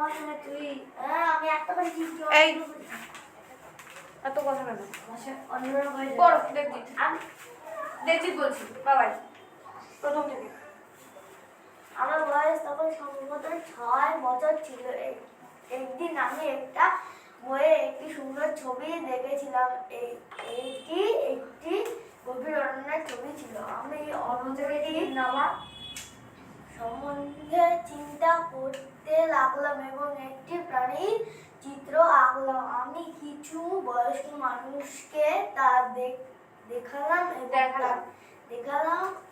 আমি একটা করে এই এত কথা কেন? পড়ো দেখছি বলছি বাবাই প্রথম থেকে। আমার বয়স তখন সম্ভবত 6 বছর ছিল। একদিন আমি একটা বইয়ে একটি সুন্দর ছবি দেখেছিলাম। এইটি একটি গভীর অরণ্যের ছবি ছিল। আমি অরণ্যটি সম্বন্ধে চিন্তা করতে লাগলাম এবং একটি প্রাণীর চিত্র আঁকলাম। আমি কিছু বয়স্ক মানুষকে তা দেখালাম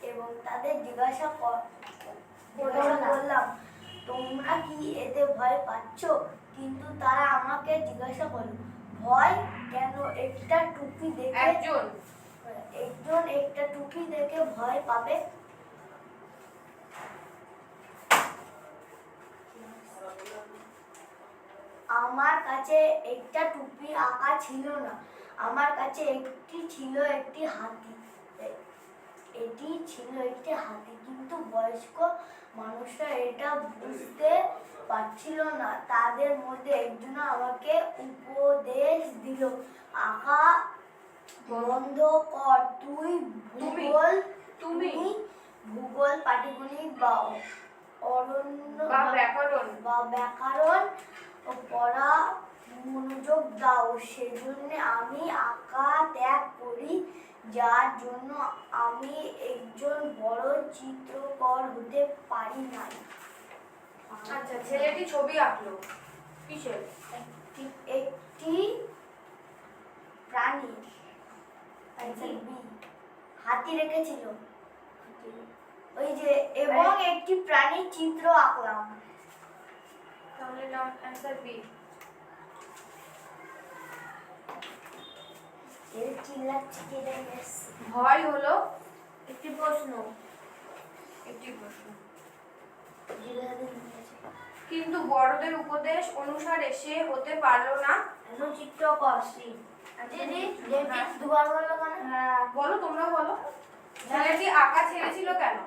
এবং তাদের জিজ্ঞাসা করলাম, তোমরা কি এতে ভয় পাচ্ছ? কিন্তু তারা আমাকে জিজ্ঞাসা করলো, ভয় কেন? একটা টুপি দেখে একজন একটা টুপি দেখে ভয় পাবে? আমার কাছে একটা টুপি আঁকা ছিল না। আমার কাছে ছিল একটি হাতি। কিন্তু বয়স্ক মানুষরা এটা বুঝতে পারছিল না। তাদের মধ্যে একজন আমাকে উপদেশ দিল, আঁকা বন্ধ কর। তুমি ভূগোল, পাটিগণিত বা অরণ্য বা ব্যাকরণ পড়া মনোযোগ দাও। সেজন্য আমি আঁকা ত্যাগ করি, যার জন্য আমি একজন বড় চিত্রকর হতে পারি নাই। আচ্ছা, ছেলেটি ছবি আঁকলো কিসের? একটি প্রাণী, হাতি রেখেছিল ওই যে, এবং একটি প্রাণীর চিত্র আঁকলাম। তাহলে অ্যানসার বি। ভয় হলো একটি প্রশ্ন। কিন্তু বড়দের উপদেশ অনুসারে সে হতে পারল না চিত্রকর। দুবার বললো কেন? বলো, তোমরা বলো। ছেলেটি আঁকা ছেড়েছিল কেন?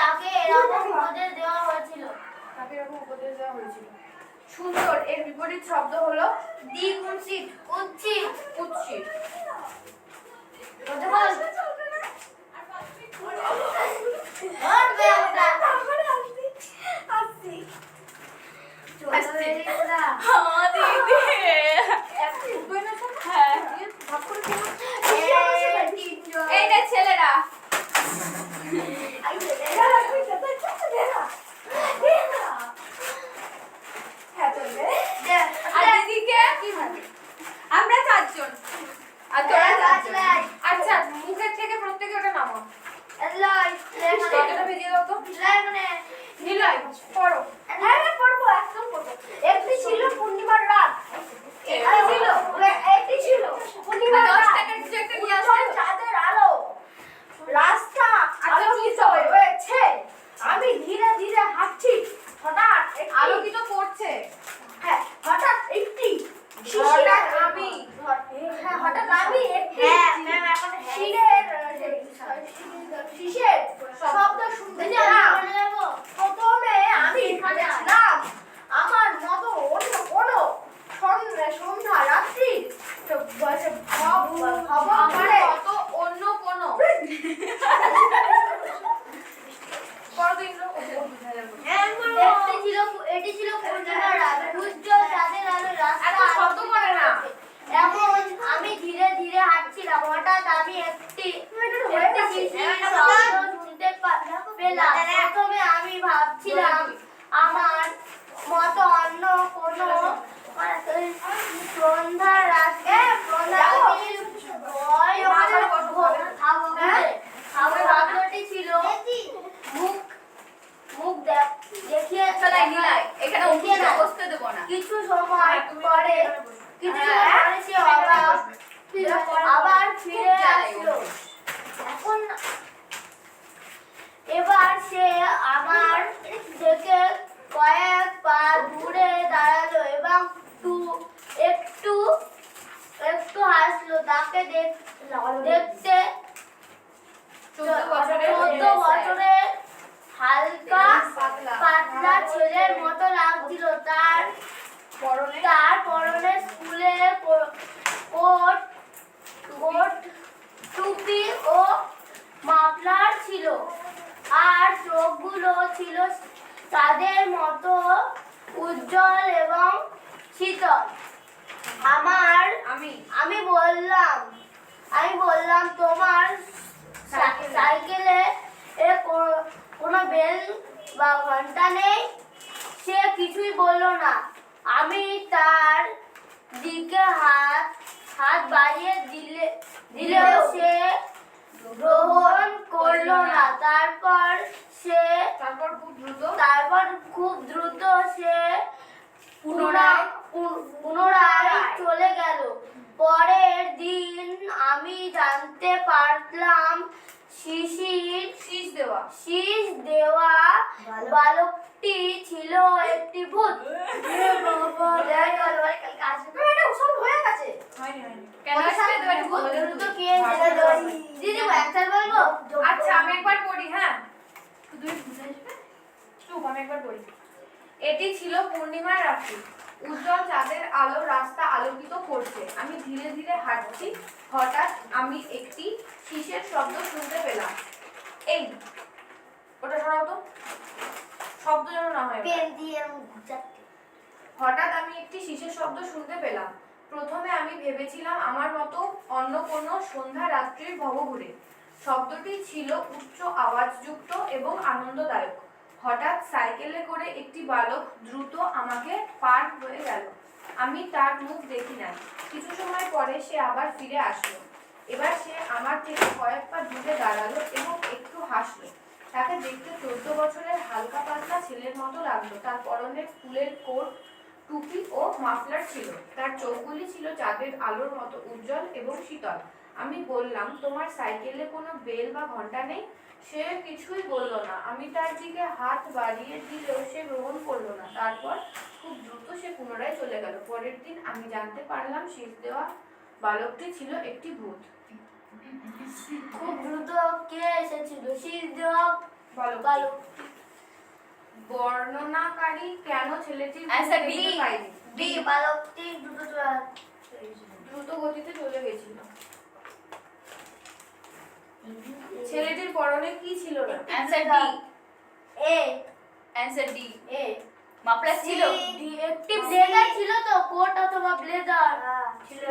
তাকে এরকম উপদেশ দেওয়া হয়েছিল। সুন্দর এর বিপরীত শব্দ হলো দ্বিগুণিত। কুৎসিত। এই না ছেলেরা, আমরা 4 জন আর তোরা 4 জন। আচ্ছা, মুখের থেকে প্রত্যেকে ওটা নামো। কতটা ভেজিয়ে দাও তো। নিলয় পড়ো। পড়বো, একদম পড়বো। একটি ছিল পূর্ণিমার রাত। একটি ছিল পূর্ণিমার রাত। 10 টাকার কিছু একটা নিয়ে আসো। চাঁদের আলো, রাস্তা আলোকিত হয়েছে। আমি ধীরে ধীরে হাঁটছি। হঠাৎ আলোকিত করছে। হঠাৎ একটি শীষের শব্দ শুনতে পেলাম। প্রথমে আমি ভাবছিলাম আমার মতো অন্য কোনো সন্ধ্যা রাত্রি অন্য কোনো এটি ছিল পূর্ণিমার রাত। উজ্জ্বল চাঁদের আলো রাস্তা এমন আমি ধীরে ধীরে হাঁটছিলাম। হঠাৎ আমি একটি শিশির শব্দ শুনতে পেলাম। প্রথমে আমি ভাবছিলাম আমার মতো অন্য কোনো সন্ধ্যার রাতে শব্দটি ছিল মুখ দেখিয়ে এখানে বসতে দেবো না। কিছু সময় পরে সে আবার ফিরে আসলো। এবার সে আমার থেকে কয়েক পা দূরে দাঁড়ালো এবং একটু হাসলো। তাকে দেখতে 14 বছরের হালকা পাতলা ছেলের মতো লাগছিল। তার পরনে স্কুলের কোট টুপি ও মাফলার ছিল, আর চোখগুলো ছিল তাদের মতো উজ্জ্বল এবং শীতল। আমি বললাম তোমার সাইকেলে কোনো বেল বা ঘন্টা নেই? সে কিছুই বলল না। আমি তার দিকে হাত বাড়িয়ে দিলেও সে গ্রহণ করলো না। তারপর খুব দ্রুত সে পুনরায় চলে গেল। পরের দিন আমি জানতে পারলাম শীষ দেওয়া বালকটি ছিল একটি ভূত। আচ্ছা আমি একবার পড়ি। হ্যাঁ আমি একবার পড়ি। এটি ছিল পূর্ণিমার রাত্রি। উজ্জ্বল চাঁদের আলো রাস্তা আলোকিত করছে। আমি ধীরে ধীরে হাঁটছি। হঠাৎ আমি একটি শীষের শব্দ শুনতে পেলাম। এই ওটা সরাও তো, শব্দ যেন না হয়। হঠাৎ আমি একটি শীষের শব্দ শুনতে পেলাম। প্রথমে আমি ভেবেছিলাম আমার মতো অন্য কোনো সন্ধ্যা রাত্রির ভবঘুরে। শব্দটি ছিল উচ্চ আওয়াজযুক্ত এবং আনন্দদায়ক। হঠাৎ সাইকেলে করে একটি বালক দ্রুত আমাকে পার হয়ে গেল। আমি তার মুখ দেখি নাই। কিছু সময় পরে সে আবার ফিরে আসলো। এবার সে আমার থেকে কয়েক পা দূরে দাঁড়ালো এবং একটু হাসলো। তাকে দেখতে 14 বছরের হালকা পাতলা ছেলের মতো লাগলো। তার পরনে স্কুলের কোট টুপি ও মাফলার ছিল। তার চোখগুলি ছিল চাঁদের আলোর মতো উজ্জ্বল এবং শীতল। আমি বললাম, তোমার সাইকেলে কোনো বেল বা ঘন্টা নেই? সে কিছুই বলল না। আমি তার দিকে হাত বাড়িয়ে দিলেও সে গ্রহণ করলো না। তারপর খুব দ্রুত সে পুনরায় চলে গেল। পরের দিন আমি জানতে পারলাম শীষ দেওয়া বালকটি ছিল একটি ভূত। খুব দ্রুত কে এসেছিল? শীষ দেওয়া বালকটি। বর্ণনাকারী কেন ছেলেটির বালকটি দ্রুত গতিতে চলে গেছিল। ছেলেটির পরনে কি ছিল না? মাফলার ছিল, একটি ব্লেজার ছিল তো, কোট অথবা ব্লেজার ছিল।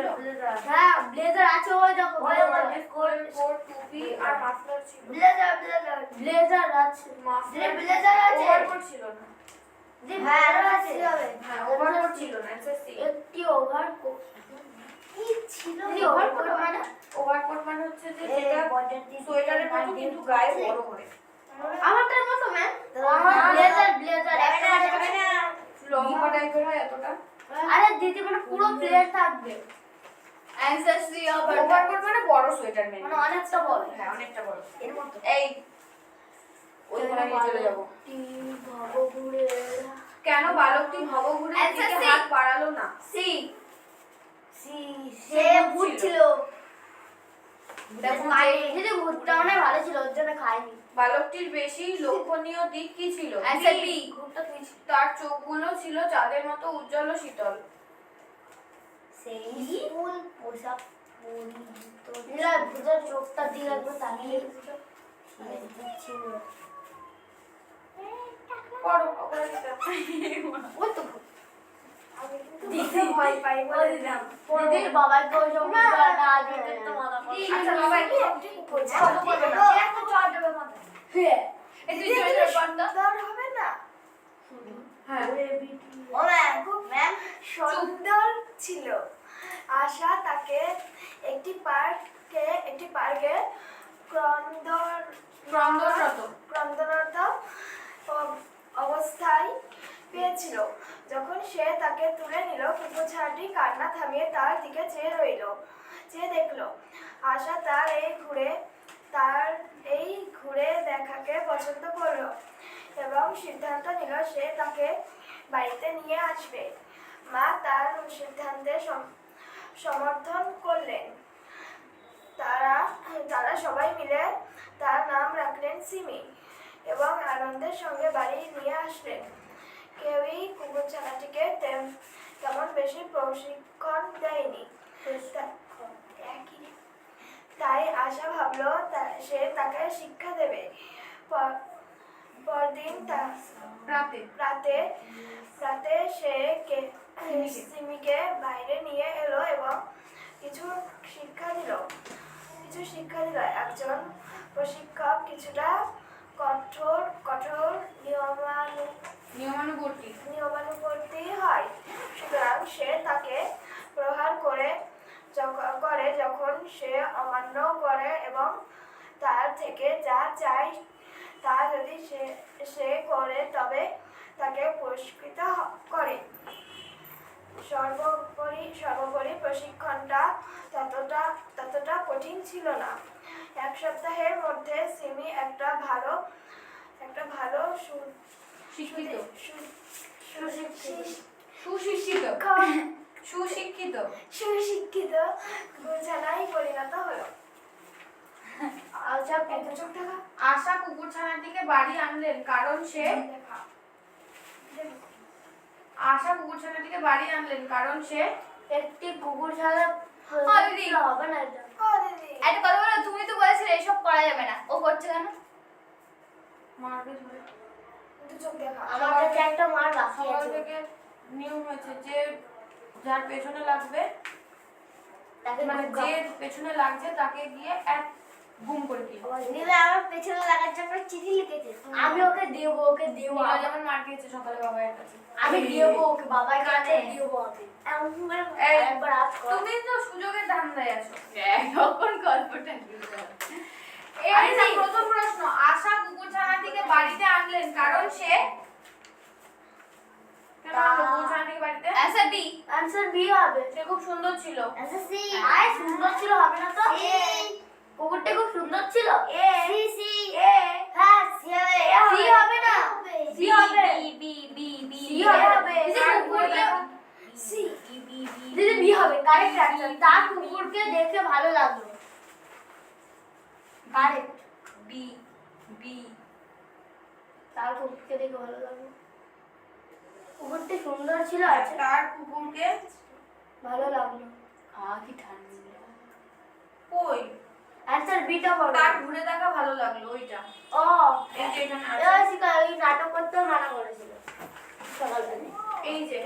হ্যাঁ ব্লেজার আছে, ওই দেখো কোট টুপি আর মাফলার ছিল। ব্লেজার আছে, ব্লেজার আছে, ওভারকোট ছিল না। হ্যাঁ আছে, হ্যাঁ ওভারকোট ছিল না। একটি ওভারকোট কি ছিল? ওভারকোট মানে হচ্ছে যে যেটা সোয়েটারের মতো কিন্তু গায়ে বড় করে। আমারটার মতো ম্যাম। ব্লেজার একটা লম্বা টাইপের হয় এতটা। আরে দিদি মানে পুরো প্লেট থাকবে। অ্যানসার সি ওভারকোট মানে বড় সোয়েটার মানে অনেকটা বড়। হ্যাঁ অনেকটা বড়। এর মতো। এই ওইখানে নিয়ে চলে যাব। ভবঘুরে কেন বালকটি ভবঘুরে দিকে হাত বাড়ালো না? সি সে ভূত ছিল। দেখো দিদি ভূতটা অনেক ভালো ছিল, ওর জন্য খাইনি। বালকটির বেশি লক্ষণীয় দিক কি ছিল? অ্যানসার বি ভূতটা কি ছিল? তার চোখগুলো ছিল চাঁদের মতো উজ্জ্বল ও শীতল। সেই ফুল পোশাক পরিহিত নীলা ভূতের চোখটা দিয়ে একবার তাকিয়ে ছিল। পড়ো অপরাজিতা। ওই তো দিদি ভয় পাই বলে দিলাম। দিদির বাবাকে ওই সব না দিদি তো মাথা আচ্ছা বাবা কি এই তুই জয়ের বন্ধ হবে না। হ্যাঁ ও ম্যাম সুন্দর ছিল। আশা তাকে একটি পার্কে ক্রন্দনরত অবস্থায় পেয়েছিল। যখন সে তাকে তুলে নিল, কিন্তু ছায়াটি কান্না থামিয়ে তার দিকে চেয়ে দেখল। আশা তার এই ঘুরে দেখাকে পছন্দ করলো এবং সিদ্ধান্ত নিল সে তাকে বাড়িতে নিয়ে আসবে। মা তার সিদ্ধান্তে সমর্থন করলেন। তারা সবাই মিলে তার নাম রাখলেন সিমি এবং আনন্দের সঙ্গে বাড়ি নিয়ে আসলেন। কেউই কুকুরছানাটিকে তেমন বেশি প্রশিক্ষণ দেয়নি। তাই আশা ভাবলো সে তাকে শিক্ষা দেবে। পরদিন রাতে সে সিমিকে বাইরে নিয়ে এলো এবং কিছু শিক্ষা দিল। একজন প্রশিক্ষক কিছুটা কঠোর নিয়মানুবর্তী হয়, সুতরাং সে তাকে প্রহার করে যখন সে অমান্য করে এবং তার থেকে যা চায় তা যদি সে করে তবে তাকে পুরস্কৃত করে। সর্বোপরি প্রশিক্ষণটা ততটা কঠিন ছিল না। এক সপ্তাহের মধ্যে সিমি একটা ভালো সুশিক্ষিত কুকুরছানায় পরিণত হলো। আশা কুকুরছানাটিকে বাড়ি আনলেন কারণ সে একটি কুকুরছানা দিদি। হবে না এটা। একটা কথা বলো, তুমি তো বলেছিলে এসব করা যাবে না, ও করছে কেন? মারবে ধরে। আমার কাছে একটা মার বাকি সকাল আছে। থেকে নিয়ম হয়েছে যে যার পেছনে লাগবে, তাকে মানে গুম যে পেছনে লাগছে তাকে গিয়ে এক গুম করে দিও। নীলা আমার পেছনে লাগার জন্য চিঠি লিখেছে। আমি ওকে দেবো নীলা যেমন মার খেয়েছে সকালে বাবার কাছে। আমি দেবো ওকে বাবার কাছে কানে। দেবো আমি। এই, একবার আজ কর। তুমি তো সুযোগের ধান্দায় আছো। এখন গল্পটা কি? আচ্ছা, প্রথম প্রশ্ন, আশা কুকুরছানাটিকে বাড়িতে আনলেন কারণ সে কেন আনলো কুকুরছানাটিকে বাড়িতে? Answer B. আনসার বি হবে। সে খুব সুন্দর ছিল। Answer C. আয় সুন্দর ছিল হবে না তো? কুকুরটা খুব সুন্দর ছিল। সি সি এ। হ্যাঁ সি হবে। সি হবে না। সি হবে। বি বি বি সি হবে। দিদি কুকুরকে সি দিদি বি হবে। Correct answer. তার কুকুরকে দেখে ভালো লাগলো। কারেক্ট। বি বি তার কুকুরকে দেখে ভালো লাগলো। কুকুরটি সুন্দর ছিল আছে। তার কুকুরকে ভালো লাগলো। কি ঠান্ডা। কই? অ্যান্সার বিটা হবে। তার ঘুরে দেখা ভালো লাগলো ওইটা। ও এই যে এখানে আছে। এই শিকা এই নাটক করতে মানা করেছিল সকালবেলা। এই যে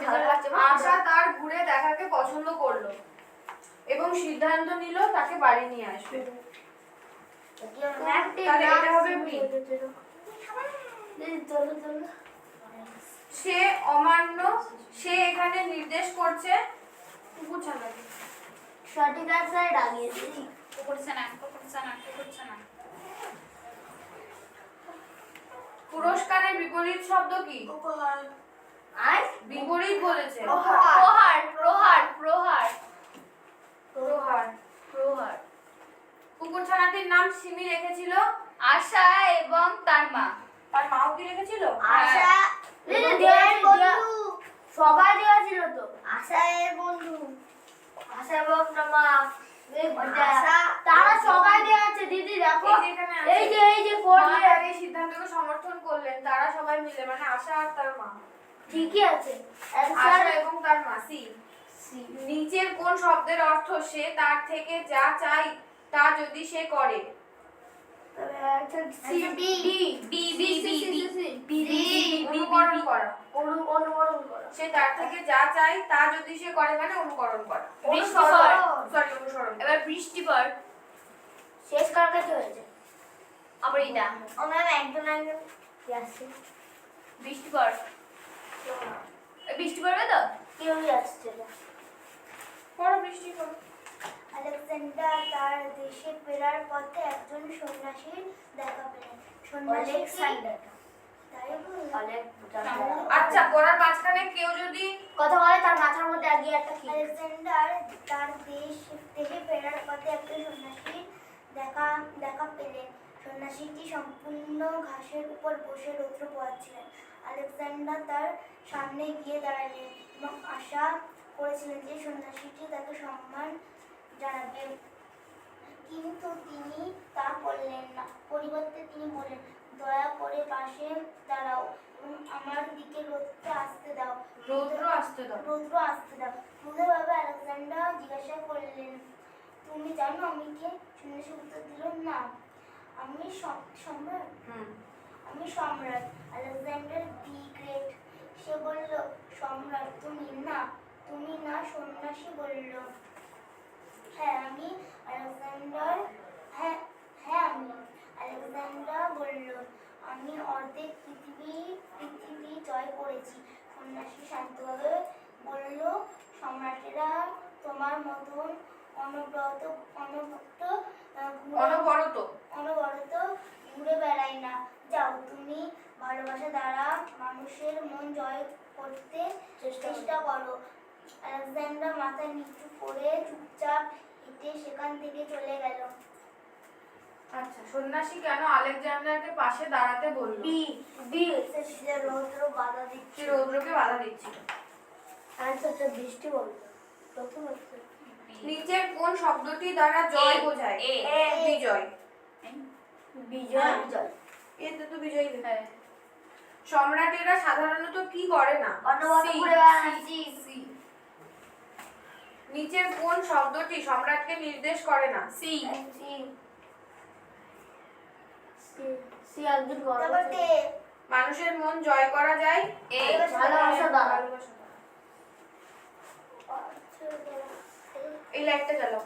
ভালো লাগছে না? আশা তার ঘুরে দেখাকে পছন্দ করলো এবং সিদ্ধান্ত নিল তাকে বাড়ি নিয়ে আসবে। তাহলে এটা হবে B। সে এখানে নির্দেশ করছে কুকুরছানাকে। সঠিক আনসার দাঁড়িয়ে দিই। কুকুরছানা। পুরস্কারের বিপরীত শব্দ কি? আর বিপরীত বলেছে। প্রহার প্রহার প্রহার প্রহার। প্রহার। কুকুরছানাটির নাম সিমি রেখেছিল। আশা এবং তার মা। তার মাও কি রেখেছিল? আশা দেওয়ার বন্ধু সবাই দেওয়া ছিল তো। আশা এর বন্ধু। আশা এবং মা আশা তারা সবাই দেওয়া আছে দিদি দেখো। এই যে এখানে আছে। এই যে করলে মা তার এই সিদ্ধান্তকে সমর্থন করলেন, তারা সবাই মিলে, মানে আশা আর তার মা। ঠিকই আছে। আশা অ্যানসার এবং তার মা। সি। নিচের কোন শব্দের অর্থ সে তার থেকে যা চাই তা যদি সে করে? তবে answer C B B B B অনুকরণ করা। অনুকরণ করা। সে তার থেকে যা চাই তা যদি সে করে, মানে অনুকরণ করা। বৃষ্টিপাত। সরি, অনুসরণ। এবার বৃষ্টিপাত। শেষ কার কাছে হয়েছে? আবার এটা ও ম্যাম একজন আসছে। বৃষ্টিপাত। বৃষ্টি পড়বে তো? কেউই আসছে না। পড়ো বৃষ্টি পড়ো। আলেকজান্ডার তার দেশে ফেরার পথে একজন সন্ন্যাসীর দেখা পেলেন। আলেকজান্ডার তাই বললাম। আচ্ছা, পড়ার মাঝখানে কেউ যদি কথা বলে তার মাথার মধ্যে আগে একটা কি? আলেকজান্ডার তার দেশে ফেরার পথে একজন সন্ন্যাসীর দেখা পেলেন। সন্ন্যাসীটি সম্পূর্ণ ঘাসের উপর বসে রৌদ্র পোহাচ্ছিলেন। আলেকজান্ডার তার সামনে গিয়ে দাঁড়ালেন এবং আশা করেছিলেন যে সন্ন্যাসীটি তাকে সম্মান জানাবে, কিন্তু তিনি তা করলেন না। পরিবর্তে তিনি বললেন, দয়া করে পাশে দাঁড়াও এবং আমার দিকে রৌদ্র আসতে দাও। রৌদ্র আসতে দাও। রৌদ্র আসতে দাও। ক্রুদ্ধ ভাবে আলেকজান্ডার জিজ্ঞাসা করলেন, তুমি জানো আমি কে? সন্ন্যাসী উত্তর দিল, না, আমি সম্রাট। আমি সম্রাট, আলেকজান্ডার দি গ্রেট। সে বলল, সম্রাট তুমি না? তুমি না? সন্ন্যাসী বলল, হ্যাঁ আমি আলেকজান্ডার। হ্যাঁ হ্যাঁ আমি। আলেকজান্ডার বলল, আমি অর্ধেক পৃথিবী জয় করেছি। সন্ন্যাসী শান্তভাবে বলল, সম্রাটেরা তোমার মতন অনবরত ঘুরে বেড়ায় না। যাও, তুমি ভালোবাসা দ্বারা মানুষের মন জয় করতে চেষ্টা করো। আলেকজান্ডার মাথা নিচু করে চুপচাপ হেঁটে সেখান থেকে চলে গেল। আচ্ছা, সন্ন্যাসী কেন আলেকজান্ডারকে পাশে দাঁড়াতে বলল? রৌদ্র বাধা দিচ্ছে। সে রৌদ্রকে বাধা দিচ্ছিল। আনসারটা বৃষ্টি বলতো। প্রথম হচ্ছে নিচের কোন শব্দটি দ্বারা জয় বোঝায়? বিজয়। বিজয়। এতে তো বিজয় লেখা। সম্রাটেরা সাধারণত কি করে না? অনবরত সি, ঘুরে বেড়ায়। C, C. নিচের কোন শব্দটি সম্রাটকে নির্দেশ করে না? সি। একজন তারপর তে মানুষের মন জয় করা যায়? ভালোবাসা দ্বারা। এই লাইটটা জ্বালাও।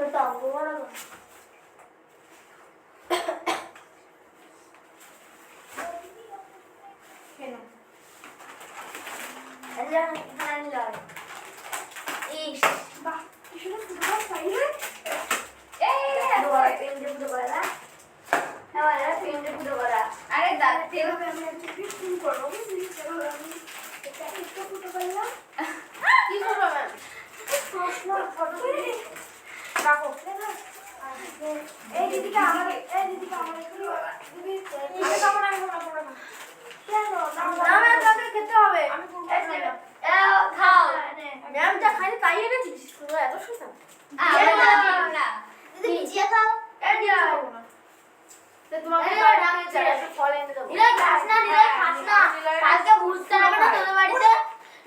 এটা অঙ্ক করা গো। কেন? ইস বাহ, কি সুন্দর ফুটবল পাইলে। আরে দাঁড়াতে হবে, আমি একটু ফোন করবো। কি করবেন? রাখো। এই দিদিকে আমাদের দিদি আমি খাবো না, আমি খাবো না। না তোকে খেতে হবে। আমি করবো না। খাও। ম্যাম যা খাইনি তাই এনেছিস? তোরা এত সুন্দর। না দিদি ভিজিয়ে খাও। এই দিয়া। তো তোমাকে একটা ফল এনে দেবো। নিলয় খাস না, নিলয় খাস না। কালকে বুঝতে হবে না তোদের বাড়িতে।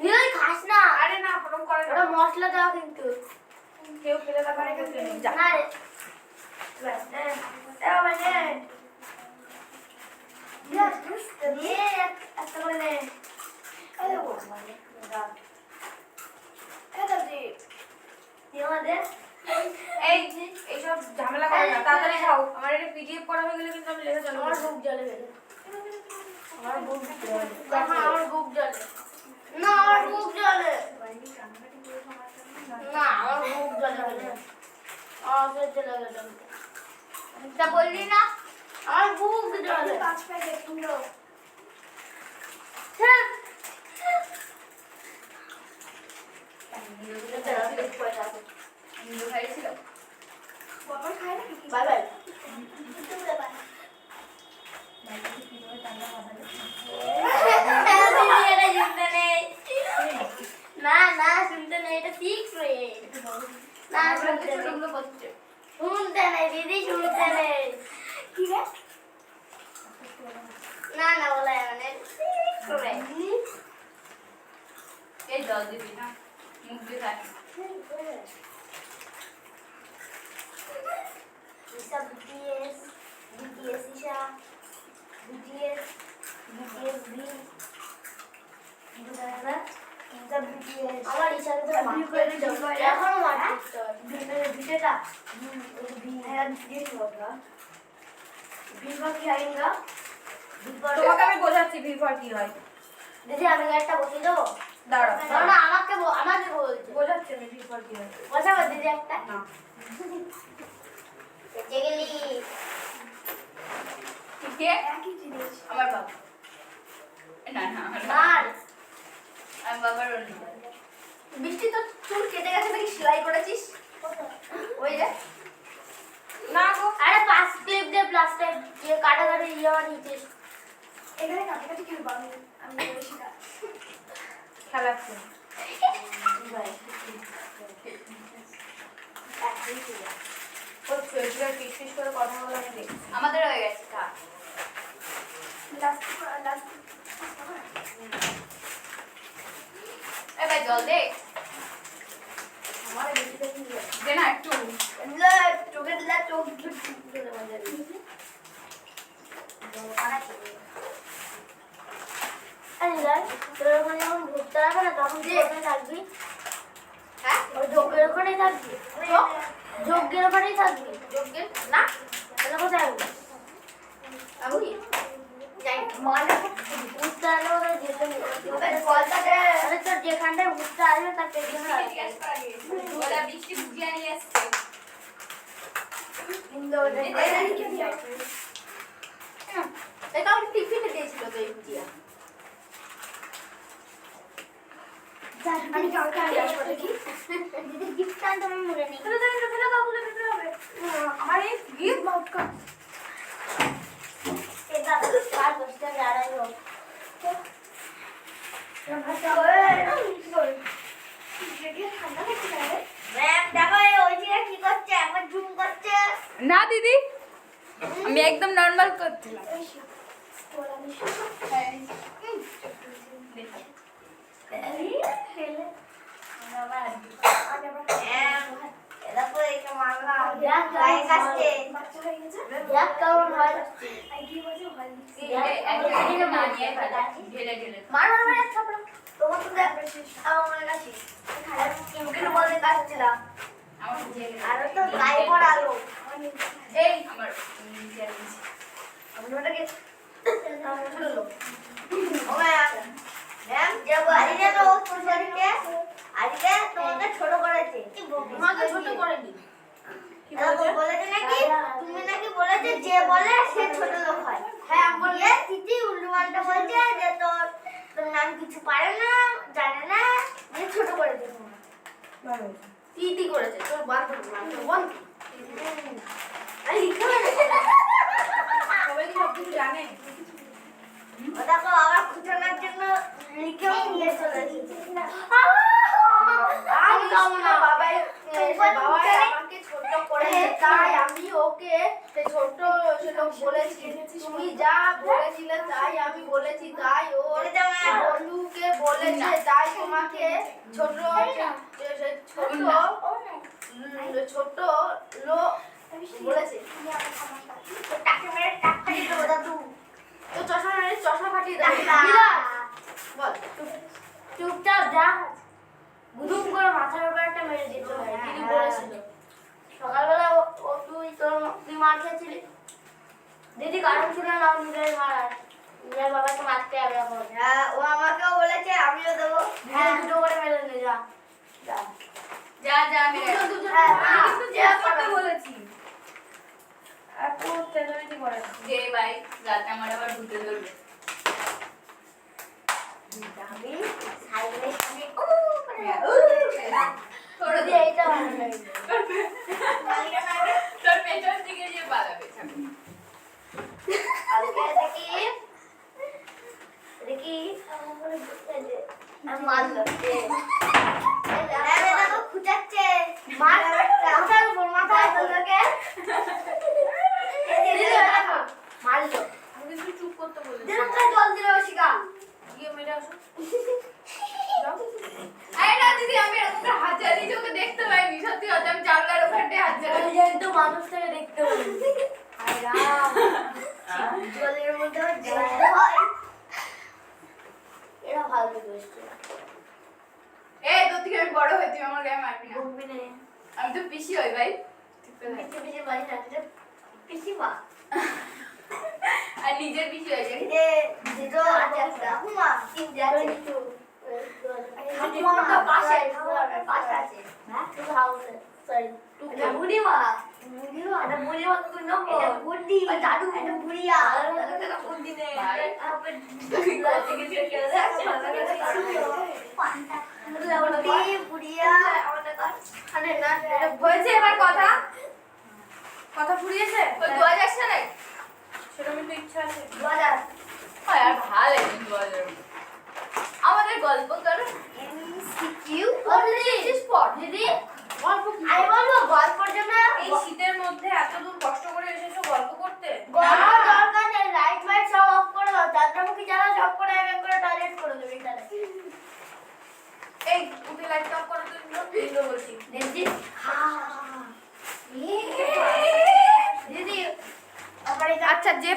নিলয় খাস না। আরে না, ওরকম করে ওটা না। মশলা দেওয়া কিন্তু। কেউ ফেলে দেওয়া পারে, কেউ ফেলে যা। না রে। এ বাবা নে। নে একটা করে নে। এই বাবা নে। এই দাদি। আমাদের এইসব ঝামেলা করে না, তাড়াতাড়ি খাও। আমার এটা পিডিএফ করা হয়ে গেলে কিন্তু আমি লেখা চালু আমার করবো। বুক জ্বলে গেছে। আমার বুক জ্বলে। আমার বুক জ্বলে। না আমার বুক জ্বলে। না আমার বুক জ্বলে গেছে। আমার জ্বলে গেছে। তা বললি না আমার বুক জ্বলে। 5 প্যাকেট কিলো। খাইছিল বাবা খায় না কি? Bye bye. না না শুনতে নেই, এটা সিক্রেট। না শুনতে নেই, ছোটগুলো করছে শুনতে নেই দিদি, শুনতে নেই। কি রে? না না বলা মানে সিক্রেট। এই জল দিবি না মুখ দিয়ে খাই Isha BTS, BTS Isha, BTS, BTS B, Isha BTS। আমার ইচ্ছা তো বিয়ে করে দাও। এখনো মারতে বিটেটা বিভা কি আইঙ্গা তোমাকে আমি বোঝাচ্ছি ভিভর কি হয়। দিদি আমি একটা বসিয়ে দেবো। দাঁড়াও, না না আমাকে বলছে বোঝাচ্ছি আমি ভিভর কি হয়। বসাবো দিদি একটা। না, বেঁচে গেলি। কে একই জিনিস। আমার বাবা না না মার আমার বাবার অন্য বৃষ্টি তো চুল কেটে গেছে নাকি সেলাই করেছিস? ওই যে না গো, আরে পাঁচ ক্লিপ দিয়ে প্লাস্টার দিয়ে কাটাকাটি ইয়ে বানিয়েছিস। এখানে কাটাকাটি খেলবো আমি বেশি না। খেলাচ্ছি। হচ্ছে এগুলো ফিস করে কথা বলা আমি দেখছি। আমাদের হয়ে গেছে খা। এ ভাই জল দে। আমার বেশি বেশি দে না একটু। চোখে দিলে চোখ ধরে মজা দিয়েছে। আরে যাই তোর ওখানে যখন ঘুরতে আসবে না তখন কোথায় থাকবি? হ্যাঁ ওই যজ্ঞের ওখানেই থাকবি? যজ্ঞের ওখানেই থাকবি? যোগ্যের না তাহলে কোথায় থাকবি? আমি যাই মানে ঘুরতে আসলে ওখানে যেতে নেই। কলটা দে। আরে তোর যেখানটায় ঘুরতে আসবে তার পেছনে জিজ্ঞেস করা গিয়েছে। ওরা বৃষ্টি ভুজিয়া নিয়ে এসছে। কিন্তু ওটা এটা আমাকে টিফিনে দিয়েছিল তো এই ভুজিয়া। আমি কাউকে আসবো দেখি দিদি গিফট আনতে আমি মনে নেই আমার এই গিফট মাউকা এটা কার বসতে দাঁড়াই হোক দেখো ওই দিকে কি করছে এখন জুম করছে না দিদি আমি একদম নরমাল করছিলাম। আরো তো গায়ে পড়ালো এই আমার ছোট করেছে তোমাকে ছোট করেনি কি বলছে? বলেছে নাকি তুমি নাকি বলেছে যে বলে সে ছোট লোক হয় হ্যাঁ আমি বললে তিতি উল্টো পাল্টা বলছে যে তোর তোর নাম কিছু পারে না জানে না যে ছোট করে দিল ভালো হয়েছে। তিতি করেছে তোর বান্ধব বল আরে লিখে সবাই কি সব কিছু জানে? ও দেখো আবার খুঁজানোর জন্য লিখেও নিয়ে চলে এসেছে আমি যাবো না বাবাই বাবাই আমাকে ছোট করেছে তাই আমি ওকে ছোট ছোট বলেছি। তুমি যা বলেছিলে তাই আমি বলেছি, তাই ও বন্ধুকে বলেছে তাই তোমাকে ছোট ছোট লোক বলেছে। টাকে মেরে টাক ফাটিয়ে দেবো দাদু তো চশমা ফাটিয়ে দেবে। বল চুপচাপ যা গুদুম করে মাথার ব্যাপারটা মেরে দিত দিদি বলেছিল সকালবেলা ও তুই মার খেয়েছিলি দিদি কারণ ছিল না নিজের মারার নিজের বাবাকে মারতে হবে এখন হ্যাঁ ও আমাকেও বলেছে আমিও দেবো। হ্যাঁ দুটো করে মেরে নে যা যা যা যা আমি হ্যাঁ, কিন্তু যা করতে বলেছি। এত চেঁচামেচি করে না। যে ভাই রাতে আমার আবার ভূতে ধরবে। যাবি সাইকেলের সামনে তোর দিয়ে এইটা ভালো লাগে তোর পেছন দিকে যে পালাবে আজকে দেখি দেখি মারলো দেখো খুঁজাচ্ছে মাথার উপর মাথার তোকে মারলো আমি কিন্তু চুপ করতে বলেছি। জল দিলে শিখা গিয়ে মেরে আসো। আরে না দিদি আমি এরকম করে হাত চালিয়ে ওকে দেখতে পাইনি। সত্যি কথা আমি জানলার ওখানে হাত চালিয়ে তো মানুষ থেকে দেখতে পারি জলের মধ্যে হয় এরা ভালো দোষটা এই তোর থেকে আমি বড় হই, তুই আমার গায়ে মারবি না। বলবি না আমি তো পিসি হই ভাই। পিছিয়ে পিছিয়ে বাড়ি থাকতে পিছিমা আর নিজের পিসি হয়ে যায়। যে যেটো আছে ঠাকুমা তিনটে আছে ঠাকুমা তো পাশে পাশে আছে হ্যাঁ টু হাউসে সরি টু বুড়িমা বুড়িমা এটা বুড়িমা তুই না এটা বুড়ি দাদু এটা বুড়িয়া এটা বুড়ি নে বুড়িয়া আরে না এটা হয়েছে এবার কথা ফুরিয়েছে। ওই 2000 সালে সেটা কিন্তু ইচ্ছা আছে। বাজার হয় আর ভালো লাগে 2000। আমাদের গল্প করো। MCQ only স্পট দিদি গল্প কি? আমি বলবো গল্পের জন্য এই শীতের মধ্যে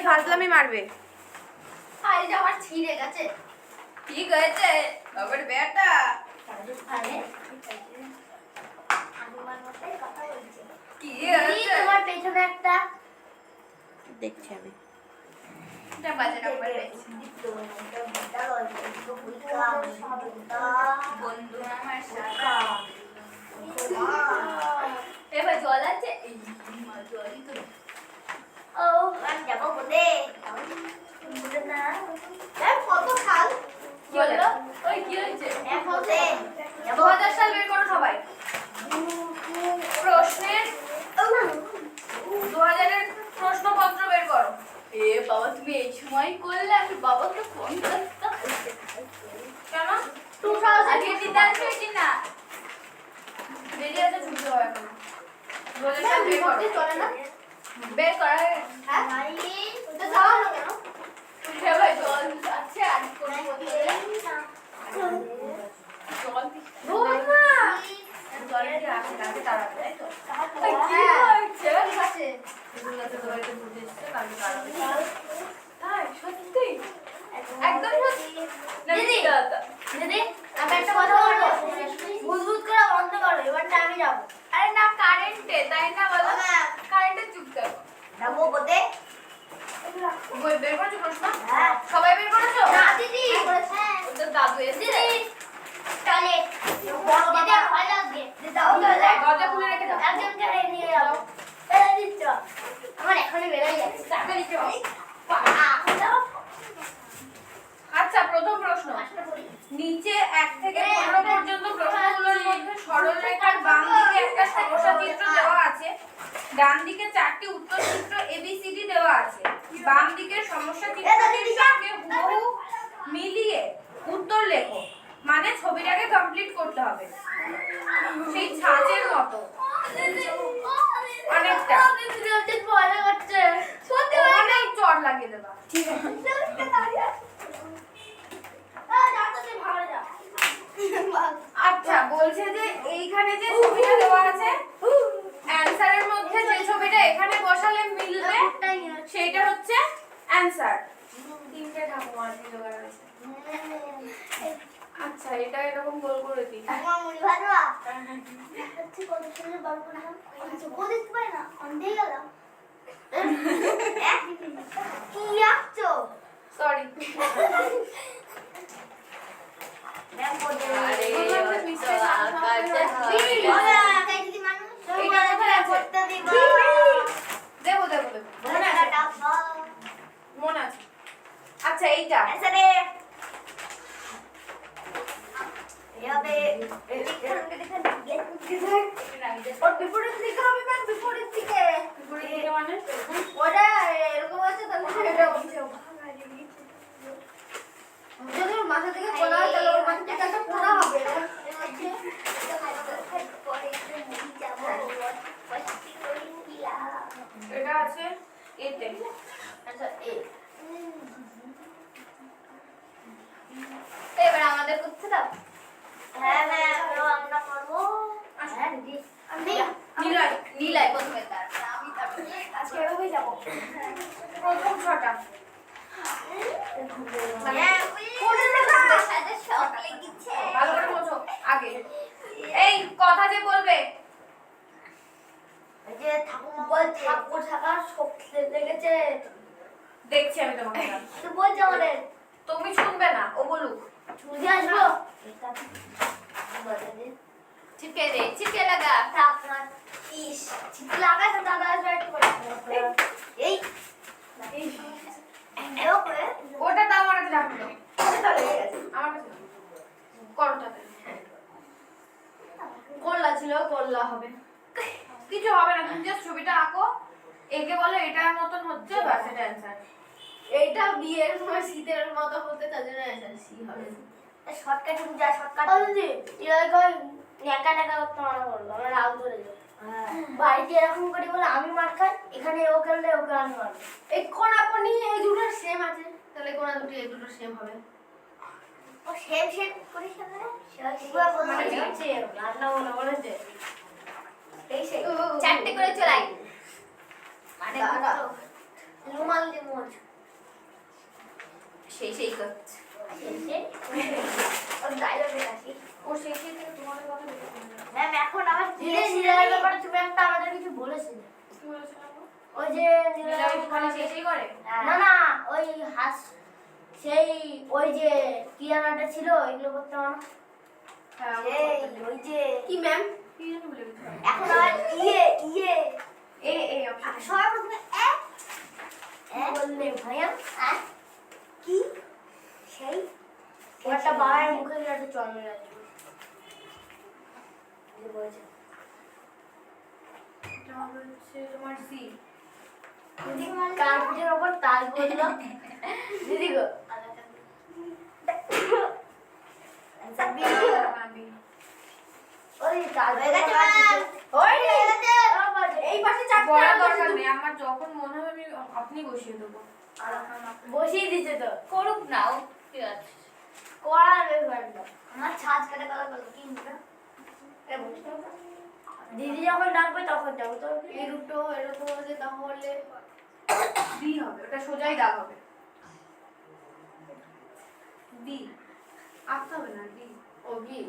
ফাজলামি মারবে। আরে যে আমার ছিঁড়ে গেছে। ঠিক হয়েছে বাবার বেটা। আরে আমার মতোই কথা বলছে। কি দিদি, হয়েছে? তোমার পেছনে একটা দেখছি আমি। এটা বাজে নাম্বার পেয়েছি। বন্ধু আমার শাখা। এবার জল আছে? এই মা, জলই তো। ও যাবো বলে না কত খাল কি হলো? ওই কি হয়েছে? বলে 2000 সাল বের করো সবাই। প্রশ্নের 2000 এর প্রশ্নপত্র বের করো। এ বাবা, তুমি এই সময় করলে? আমি বাবাকে ফোন করতাম। কেন? 2000 আগে দিতে আসবে কি না? দেরি আছে, ছুটতে হবে এখন। 2000 সাল বের করো। চলে না বের করা হয়ে গেছে। হ্যাঁ ভাই তো যাও না কেন এবার জল আছে আর কোনো বোতলে? জল দিস। বৌমা জলে যে আসে তাকে তাড়াবে, তাই তো? কি হয়েছে? ঠিক আছে এগুলো তো তোমাকে বুঝে এসছে, তাকে তাড়াবে। তাই সত্যি? একদম সত্যি? না, দিদি। মিথ্যা কথা? দিদি আমি একটা কথা বলবো বুঝবুঝ করে বন্ধ করো এবারটা আমি যাবো আরে না, কারেন্টে, তাই না বলো? কারেন্টে চুপ থাকো। যাবো বলে বই বের করেছো প্রশ্ন? হ্যাঁ সবাই বের করেছো? না দিদি হ্যাঁ ওদের দাদু এসে দিদি চলে দিদি ভয় লাগবে দিদি দাও দরজা খুলে রেখে দাও। একজনকে নিয়ে যাবো এই দিচ্ছ আমার এখনই বেরোয় যাচ্ছে টাকা দিতে হবে। আচ্ছা, প্রথম প্রশ্ন। নিচে 1 থেকে 15 পর্যন্ত প্রশ্নগুলোর মধ্যে সরল রেখার বাম দিকে একটা সমস্যা চিত্র দেওয়া আছে, ডান দিকে 4টি উত্তর চিত্র ABCD দেওয়া আছে। বাম দিকের সমস্যা চিত্রটির সঙ্গে হুবহু মিলিয়ে উত্তর লেখো। মানে ছবিটাকে কমপ্লিট করতে হবে সেই ছাঁচের মতো অনেকটা। ভয় লাগাচ্ছে সত্যি অনেক চড় লাগিয়ে দেবা। আচ্ছা, বলছে যে এইখানে যে ছবিটা দেওয়া আছে, অ্যানসারের মধ্যে যে ছবিটা এখানে বসালে মিলবে সেটা হচ্ছে অ্যানসার। 3টে ঠাকুমা আছে জোগাড় হয়েছে। আচ্ছা, এটা এরকম গোল করে দিই। আমার মুড়ি ভাজা হচ্ছে কত সুন্দর বড় করে হাম চোখও দেখতে পাই না অন্ধেই গেলাম কি আঁকছো সরি। আরে এটা কোথায় আছে? দেবো দেবো দেবো, মনে আছে। আচ্ছা, এইটা বিপরীত দিকে হবে না বিপরীত দিকে বিপরীত দিকে মানে ওটা এরকম আছে তাহলে এটা যদি ওর মাথা থেকে কোনা হয় তাহলে ওর মাথা থেকে একটা কোনা হবে এটা আছে এতে। আচ্ছা এই এবার আমাদের করতে দাও। হ্যাঁ আমরা করবো হ্যাঁ দিদি নিলয়, নীলাই প্রথমে, তারপর আমি, তারপর আজকে এভাবেই যাবো প্রথম 6টা। সাথে শখ লেগেছে। ভালো করে বোঝো আগে। এই কথা যে বলবে, যে ঠাকুমা বল ঠাকুর থাকার শক্তি লেগেছে দেখছি আমি তোমাকে। তুই বলছে আমাদের তুমি শুনবে না, ও বলুক। বুঝে আসবো চিপকে দে, চিপকে লাগা। ইস ঠিক লাগাইছে দাদা আসবে একটু করে এই ওটা তো আমার কাছে রাখলো, ওটা লেগে গেছে আমার কাছে দাও। করো তাড়াতাড়ি। গোল্লা ছিল গোল্লা হবে কিছু হবে না, তুমি জাস্ট ছবিটা আঁকো, একে বলো এটার মতন হচ্ছে, বাস এটা অ্যানসার। এইটা বিয়ের সময় শীতের মতো হতে তার জন্য এসেছি হবে শর্টকাট যা শর্টকাট বলছি এলাকা একা একা করতে মানা করলো আমরা রাগ ধরে যাবো বাড়িতে এরকম করি বলে আমি মার খাই এখানে ও খেললে ওকে আমি মারবো এই কোনা কোনি এই দুটো সেম আছে তাহলে কোনা দুটো এই দুটো সেম হবে ও সেম করিস না মানে দিচ্ছে রান্না মনে বলেছে এই সেই 4টে করে চলাই। মানে রুমাল দিয়ে মোজ সেই করছে। শেষে ওর ডায়লগে আসি ও শেষে থেকে তোমাদের কথা বেশি শুনে না। ম্যাম এখন আবার ধীরে ধীরে ব্যাপারে তুমি একটা আমাদের কিছু বলেছিলে কি বলেছিলাম গো? ওই যে নীলাবতী খালি শেষেই করে? না না ওই হাস সেই ওই যে কি জানাটা ছিল এগুলো করতে মানো হ্যাঁ, আমার সেই করতে ওই যে কি ম্যাম? কি জানি ভুলে গেছি। এখন আবার ইয়ে এই অপশন। সবার প্রথমে বললে ভাইয়া কি সেই একটা বাবার মুখে একটা চল মেরে আছে বলছে এটা হবে হচ্ছে তোমার সি। কার্পেটের ওপর তাল পড়লো দিদি গো ওই তাল হয়ে গেছে ম্যাম। ওই হয়ে গেছে। এই পাশে চারটা বড় আলু দরকার শুধু- নেই, আমার যখন মনে হবে আমি আপনি বসিয়ে দেবো। বসিয়ে দিতে তো করুক নাও, কি আছে? করার ব্যাপারটা আমার ছাদ কাটা কথা বলো কি মুখে? দিদি যখন ডাকবে তখন যাবো তো এই দুটো এরকম হলে তাহলে বি হবে, ওটা সোজাই দাগ হবে। বি আঁকতে হবে না, বি। ও কি?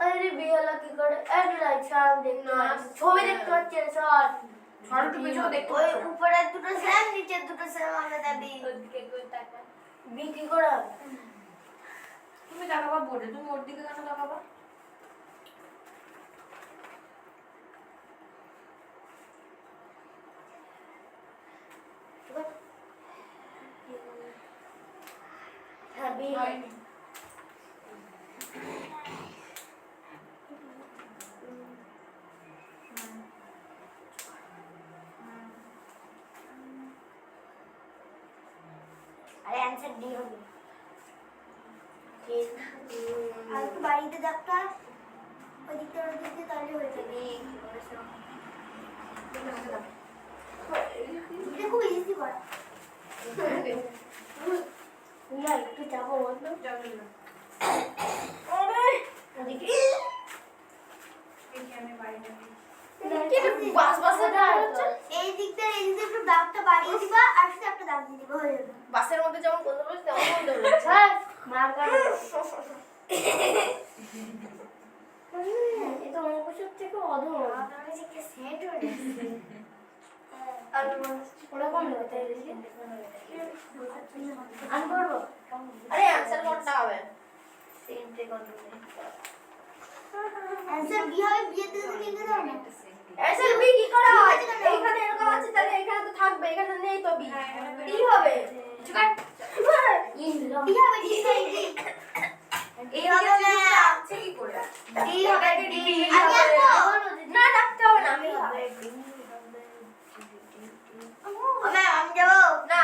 আরে বিয়েলা কি করে এই লাইট সারা দেখতে না, ছবি দেখতে পাচ্ছি শর্ট আর একটু পেছনে দেখতে ওই পাচ্ছ না? উপরের দুটো সেম নিচের দুটো সেম আমরা দাবি। ওদিকে কই তাকা। বি কি করে হবে? তুমি তাকাবা বোর্ডে, তুমি ওর দিকে কেন তাকাবা? হ্যাঁ বি হয়নি। আরে অ্যানসার ডি হবে ঠিক আর একটু বাড়িতে ডাক্তা ওই দিকটা তাহলে হয়ে যাবে। এটা খুব ইজি করা। না একটু যাবো বলতো যাবে না। আরে ওদিকে দেখি আমি বাইরে যাই। বাস বাসটা হচ্ছে এই দিকটা একটু দাগটা বাড়িয়ে দিবা আর শুধু একটা দাগ দিয়ে দিবা হয়ে যাবে। বাসের মধ্যে যেমন কথা বলছিস তেমন বলতে বলেছে। হ্যাঁ মার কাটা এটা অঙ্কুশের থেকে অধম আমি যে একটা সেন্ট হয়ে যাচ্ছে। আর ওরকম লাগে তাই দেখি আমি করবো আরে অ্যানসার কোনটা হবে? তিনটে কত অ্যানসার বি হবে, বিয়েতে তো লিখে দাও না। অ্যানসার বি কি করে হয় এইখানে এরকম আছে তাহলে এখানে তো থাকবে এখানে নেই তো বি ডি হবে চুকাট। বি হবে, ডি হবে, ডি। এই হবে না। আছে কি করে? ডি হবে, ডি। আমি আমি আঁকবো। না রাখতে হবে না আমি হবে ও ম্যাম আমি যাবো। না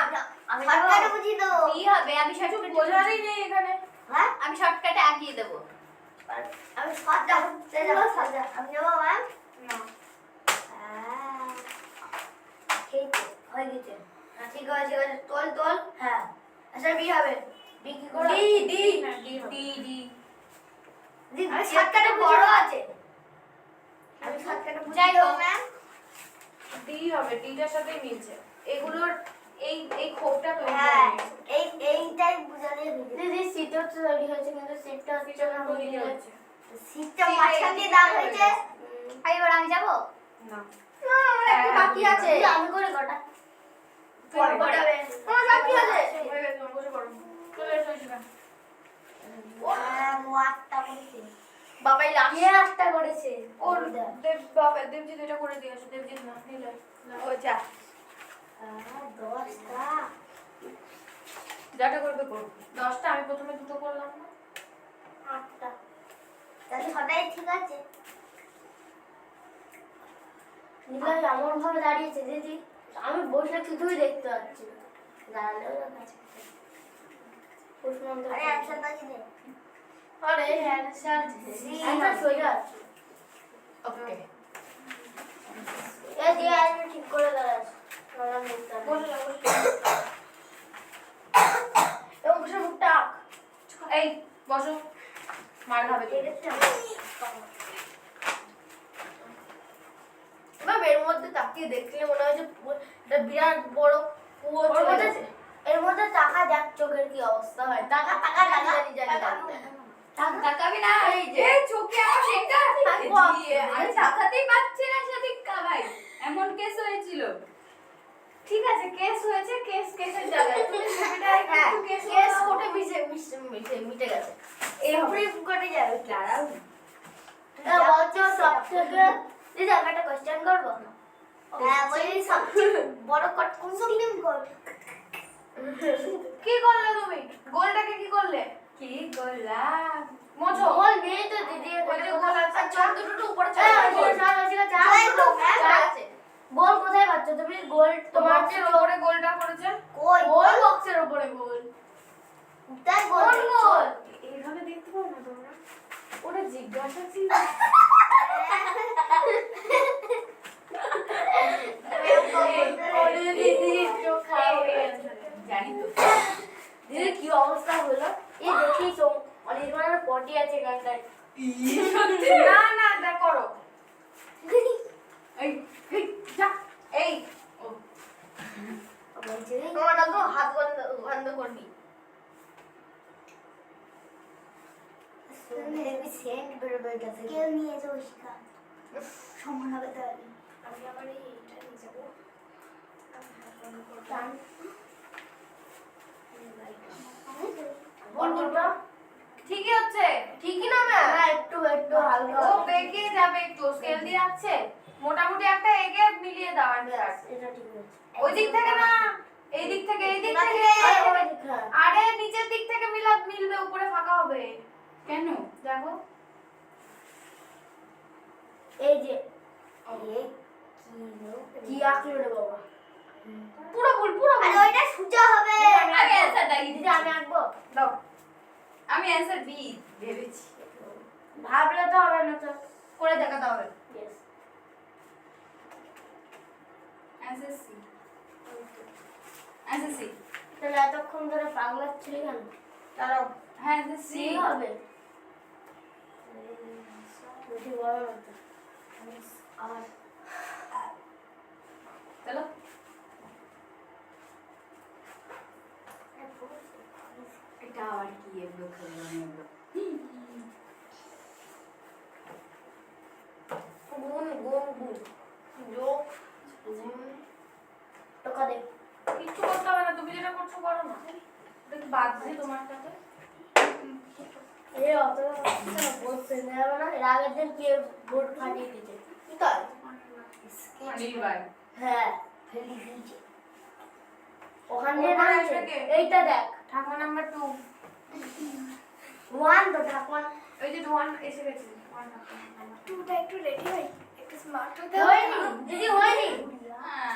আমি শর্টকাটে বুঝিয়ে দাও। কি হবে? আমি কিছু শর্টকাটে বোঝারই নেই এখানে। হ্যাঁ আমি শর্টকাটে আঁকিয়ে দেবো। আমি সাজা সাজা আমি যাবো ম্যাম। না। ঠিক হয়ে গেছে ঠিক আছে ঠিক আছে তোল তোল। হ্যাঁ আচ্ছা বি হবে বি কি করে D D D D D. আমি শর্টকাটে বড় আছে। আমি শর্টকাটে যাই বুঝিয়ে হোক। দাও ম্যাম। ডি হবে, ডিটার সাথে মিলছে। এগুলোর এই খোপটা তৈরি হ্যাঁ করে নিয়েছে। এইটাই বুঝালে দিদি। দিদি সিটও তো তৈরি হয়েছে কিন্তু সিটটা হচ্ছে সিটটা না তৈরি মিলে হয়েছে। সিটটা মাঝখান দিয়ে দাগ হয়েছে। আর এবার আমি যাবো? না। না আমার একটা বাকি আছে আমি করে কটা পরে পরে হবে আমার বাকি আছে হয়ে গেছে, তোমার বসে পড়ো। চলে এসো এসে। ও আটটা করেছে। বাবাই লাস্ট। কে একটা করেছে ওর দেবজিৎ এটা করে দিয়ে আসো, দেবজিৎ না নিলে ও যা। 10টা যাটা করবে করো। 10টা আমি প্রথমে দুটো করলাম না। 8টা তাহলে 6টাই ঠিক আছে। নিলাই এমন ভাবে দাঁড়িয়েছে দিদি আমি বসে কিছুই দেখতে পাচ্ছি না দাঁড়ালেও দেখা যাচ্ছে আরে অ্যানসার বাকি দে। আরে অ্যানসার অ্যানসার সোজা আছে ওকে। এই দিয়ে আমি ঠিক করে দাঁড়াচ্ছি নাম দেখতে হবে বসে যাও, বসে যাও। এবং বসে মুখটা আঁক এই বসো, মার খাবে তুমি। এবার এর মধ্যে তাকিয়ে দেখলে মনে হয় যে এটা বিরাট বড় এর মধ্যে টাকা দেখ চোখের কি অবস্থা হয়। টাকা টাকা টাকা তাকাবি না এই যে। এই চোখে আমার একটা আমি তাকাতেই পাচ্ছি না সাদিকা ভাই এমন কেস হয়েছিল। ঠিক আছে, কেস হয়েছে, কেসের জায়গায় তুমি ছবিটা হ্যাঁ, একটু কেস কোটে মিটে গেছে। সুপ্রিম কোর্টে যাবে দাঁড়াও বলছো সব থেকে দিদি আমি একটা কোশ্চেন করবো। হ্যাঁ বলি সবচেয়ে বড় কোর্ট কোন সুপ্রিম কোর্ট? কি করলে তুমি? গোলটাকে কি করলে? কি করলাম মোছো বল নেই তো দিদি, ওই যে গোল আছে, আচ্ছা দুটো উপরে এই, আছে। বল কোথায় পাচ্ছ তুমি? গোল তোমার যে বক্সের উপরে গোলটা করেছে। কই গোল বক্সের উপরে গোল। তাই কোন গোল? এইভাবে দেখতে পাও না তোমরা? ওটা জিজ্ঞাসা ছিল। ওরে দিদি চোখ খারাপ হয়ে গেছে। জানি তো দিদি কি অবস্থা হলো? এই দেখিস অনির্বাণের পটি আছে গানটায়। না না দেখ করো। এই এই, যা এই ও বলছি তোমার তো হাত বন্ধ করবি। হেভি সেন্ট বেরোবে এটা থেকে। কেউ নিয়ে এসে ওইটা সমান হবে তাহলে। আমি আবার এইটা নিয়ে যাবো। বল বলটা ঠিকই হচ্ছে। ঠিকই না ম্যাম? হ্যাঁ একটু হালকা। ও বেঁকে যাবে একটু, স্কেল দিয়ে আছে। মোটামুটি একটা এগে মিলিয়ে দাও আনসার। এটা ঠিক আছে। ওই দিক থেকে না, এই দিক থেকে, এই দিক থেকে। আরে ওই দিক হ্যাঁ। আরে নিচের দিক থেকে মিলবে, উপরে ফাঁকা হবে। কেন দেখো এই যে এই কি আঁকলো রে বাবা? পুরো ভুল পুরো ভুল। আরে ওইটা সোজা হবে। আগে অ্যানসার দাই দিদি আমি আঁকবো। দাও। আমি অ্যানসার বি ভেবেছি ভাবলে তো হবে না, তো করে দেখাতে হবে। Yes. Answer C answer C তাহলে এতক্ষণ ধরে পাগলা ছিলি কেন? দাঁড়াও। হ্যাঁ অ্যানসার সি সি হবে। বেশি বড় না তো। আর চলো এটা আবার কি এগুলো খেললাম এগুলো গুণ গুণ গুণ যোগ গুণ টাকা দে। কিচ্ছু করতে হবে না, তুমি যেটা করছো করো না। এটা কি বাজছে তোমারটাতে? এ অত বলছে না না, এর আগের দিন কে বোর্ড ফাটিয়ে দিতে। কি তাই? অনির্বাণ হ্যাঁ ফেলি দিয়েছে। ওখানে ওখানে না আসবে কে? এইটা দেখ ঠাকুমা নাম্বার 2। ওয়ান তো ঠাকুমা। ওই যে 1 এসে গেছে। 1 টুটা একটু রেডি হই, একটু স্মার্ট হতে হয়নি দিদি হয়নি। হ্যাঁ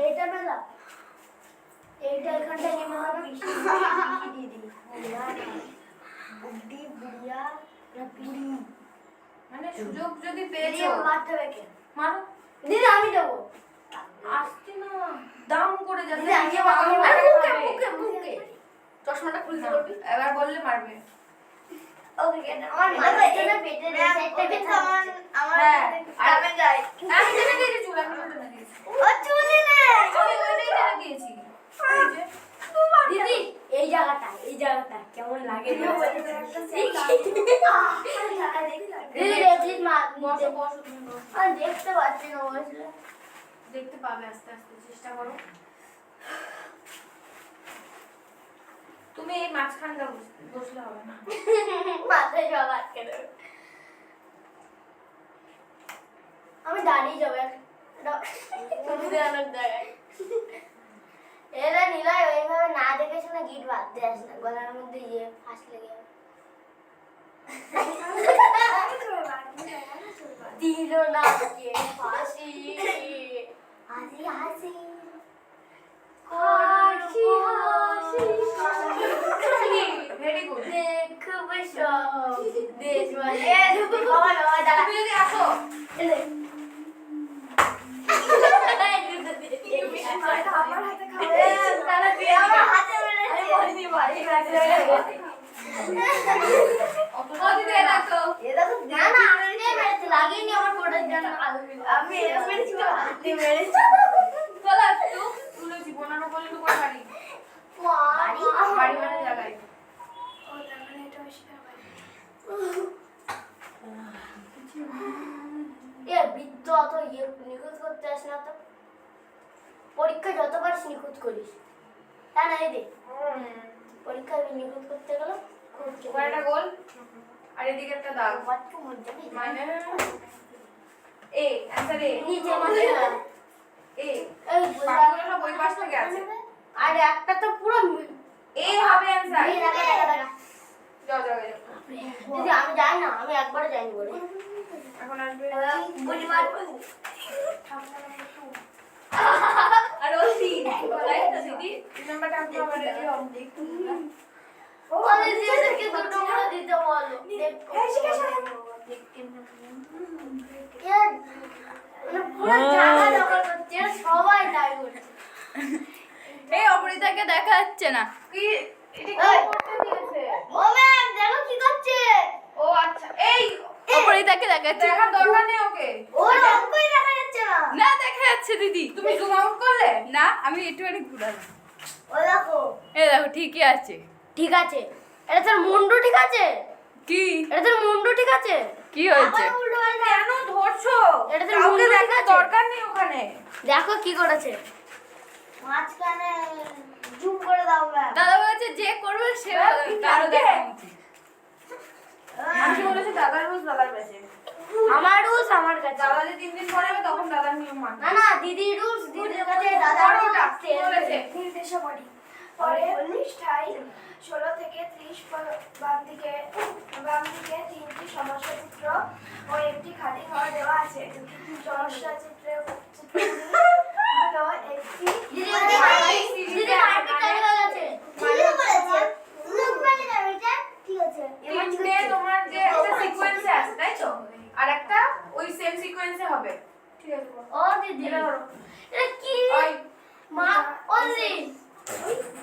এইটা মেলা, এইটা এখানটা নেমে হবে। দিদি বুদ্ধি বুড়িয়া না বুড়ি। মানে সুযোগ যদি দিদি পেয়েছো মারতে হবে কে? মারো। দিদি আমি দেবো। আসছে না, দাম করে যাচ্ছে। দিদি আমি আমি আরে মুখে মারবে। মুখে মুখে চশমাটা খুলতে বলবি। এবার বললে মারবে। ওকে কেন আমার মাথা এখানে পেটে সাইডটা ব্যথা হচ্ছে। হ্যাঁ, আমি যাই। আমি টেনে দিয়েছি চুল, আমি টেনে দিয়েছি। ও চুলি নে। আমি ওইটাই টেনে দিয়েছি। এই যে, দিদি এই জায়গাটা কেমন লাগে? দিদি রেজিত মা বসো বসো তুমি বসো। আমি দেখতে পাচ্ছি না বসলে। দেখতে পাবে আস্তে আস্তে, চেষ্টা করো। তুমি এই মাঝখানটা বসলে হবে না। মাথায় সব আটকে দেবে। আমি দাঁড়িয়ে যাবো তুমি অনেক জায়গায়। এরা নিলয় ওইভাবে না দেখে শুনে গিট বাঁধতে আস না, গলার মধ্যে ইয়ে ফাঁস লেগে যাবে। দিল না কে ফাঁসি হাসি হাসি হাসি হাসি ভেরি গুড। দেখবে সব দেশবাসী। বাবা বাবা দাঁড়া। তুমি যদি আসো, আমার হাতে খাবে। ও দিদি এটা তো। লাগিয়ে নি আমার কোটার জন্য। আমি মেরেছি। চলো একটু তুলেছি 15 পর্যন্ত করে পারি বাড়ি বাড়ি মানে জায়গায় ও তার মানে এটা বেশি খাবার এ বৃদ্ধ অত নিখুঁত করতে আসে না তো পরীক্ষা যতবার নিখুঁত করিস তা না এই দে পরীক্ষা নিখুঁত করতে গেল ওখানে একটা গোল আর এদিকে একটা দাগ বাচ্চু মজা নেই মানে এ অ্যান্সার এ নিচে মাঝে না এ এই বাকিগুলো সব ওই পাশ থেকে আছে আর একটা তো পুরো এ হবে অ্যান্সার এই দেখা দেখা দেখা যাও যাও যাও। দিদি আমি যাই না আমি একবারও যাইনি বলে এখন আসবে পরিবার আর ও তিন তাই তো দিদি এই নাম্বারটা আপনি আমার রেডি হন ওদের দিদিদেরকে দুটো করে দিতে বলো পুরো জায়গা দখল করছে এরা সবাই তাই করছে এই অপরিতাকে দেখা যাচ্ছে না কি এটা কি এই। করতে দিয়েছে ও ম্যাম দেখো কি করছে ও আচ্ছা এই অপরিতাকে দেখা যাচ্ছে দেখার দরকার নেই ওকে ওর অঙ্কই দেখা যাচ্ছে না না দেখা যাচ্ছে দিদি তুমি জুম আউট করলে না আমি একটুখানি ঘুরালাম ও দেখো এই দেখো ঠিকই আছে ঠিক আছে এটা তোর মুন্ডু ঠিক আছে কি এটা তোর মুন্ডু ঠিক আছে কি হয়েছে আবার উল্টো পাল্টা। কেন ধরছো এটা তো কাউকে মুন্ডু ঠিক দেখার আছে। দরকার নেই ওখানে দেখো কি করেছে মাঝখানে জুম করে দাও ম্যাম দাদা বলেছে যে করবে সে কি তারও জানবে? দেখা উচিত আমি বলেছি দাদার রোজ দাদার কাছে আমার রুলস আমার কাছে দাদা যে 3 দিন পরে হবে তখন দাদার নিয়ম মানবে না না দিদি রুলস দিদির কাছে দাদা বড়টা বলেছে নির্দেশাবলী পরে পৃষ্ঠায় 16 থেকে 30 বাম দিকে তিনটি সমস্যা চিত্র ও একটি খালি ঘর দেওয়া আছে সমস্যা চিত্রে হলো একটি দিদি দিদি মারপিট চালু হয়ে গেছে ঠিক আছে তিনটে তোমার যে একটা সিকোয়েন্সে আছে তাই তো আর একটা ওই সেম সিকোয়েন্সে হবে ঠিক আছে বলো। ও দিদি এটা ধরো এটা কি ওই মা ও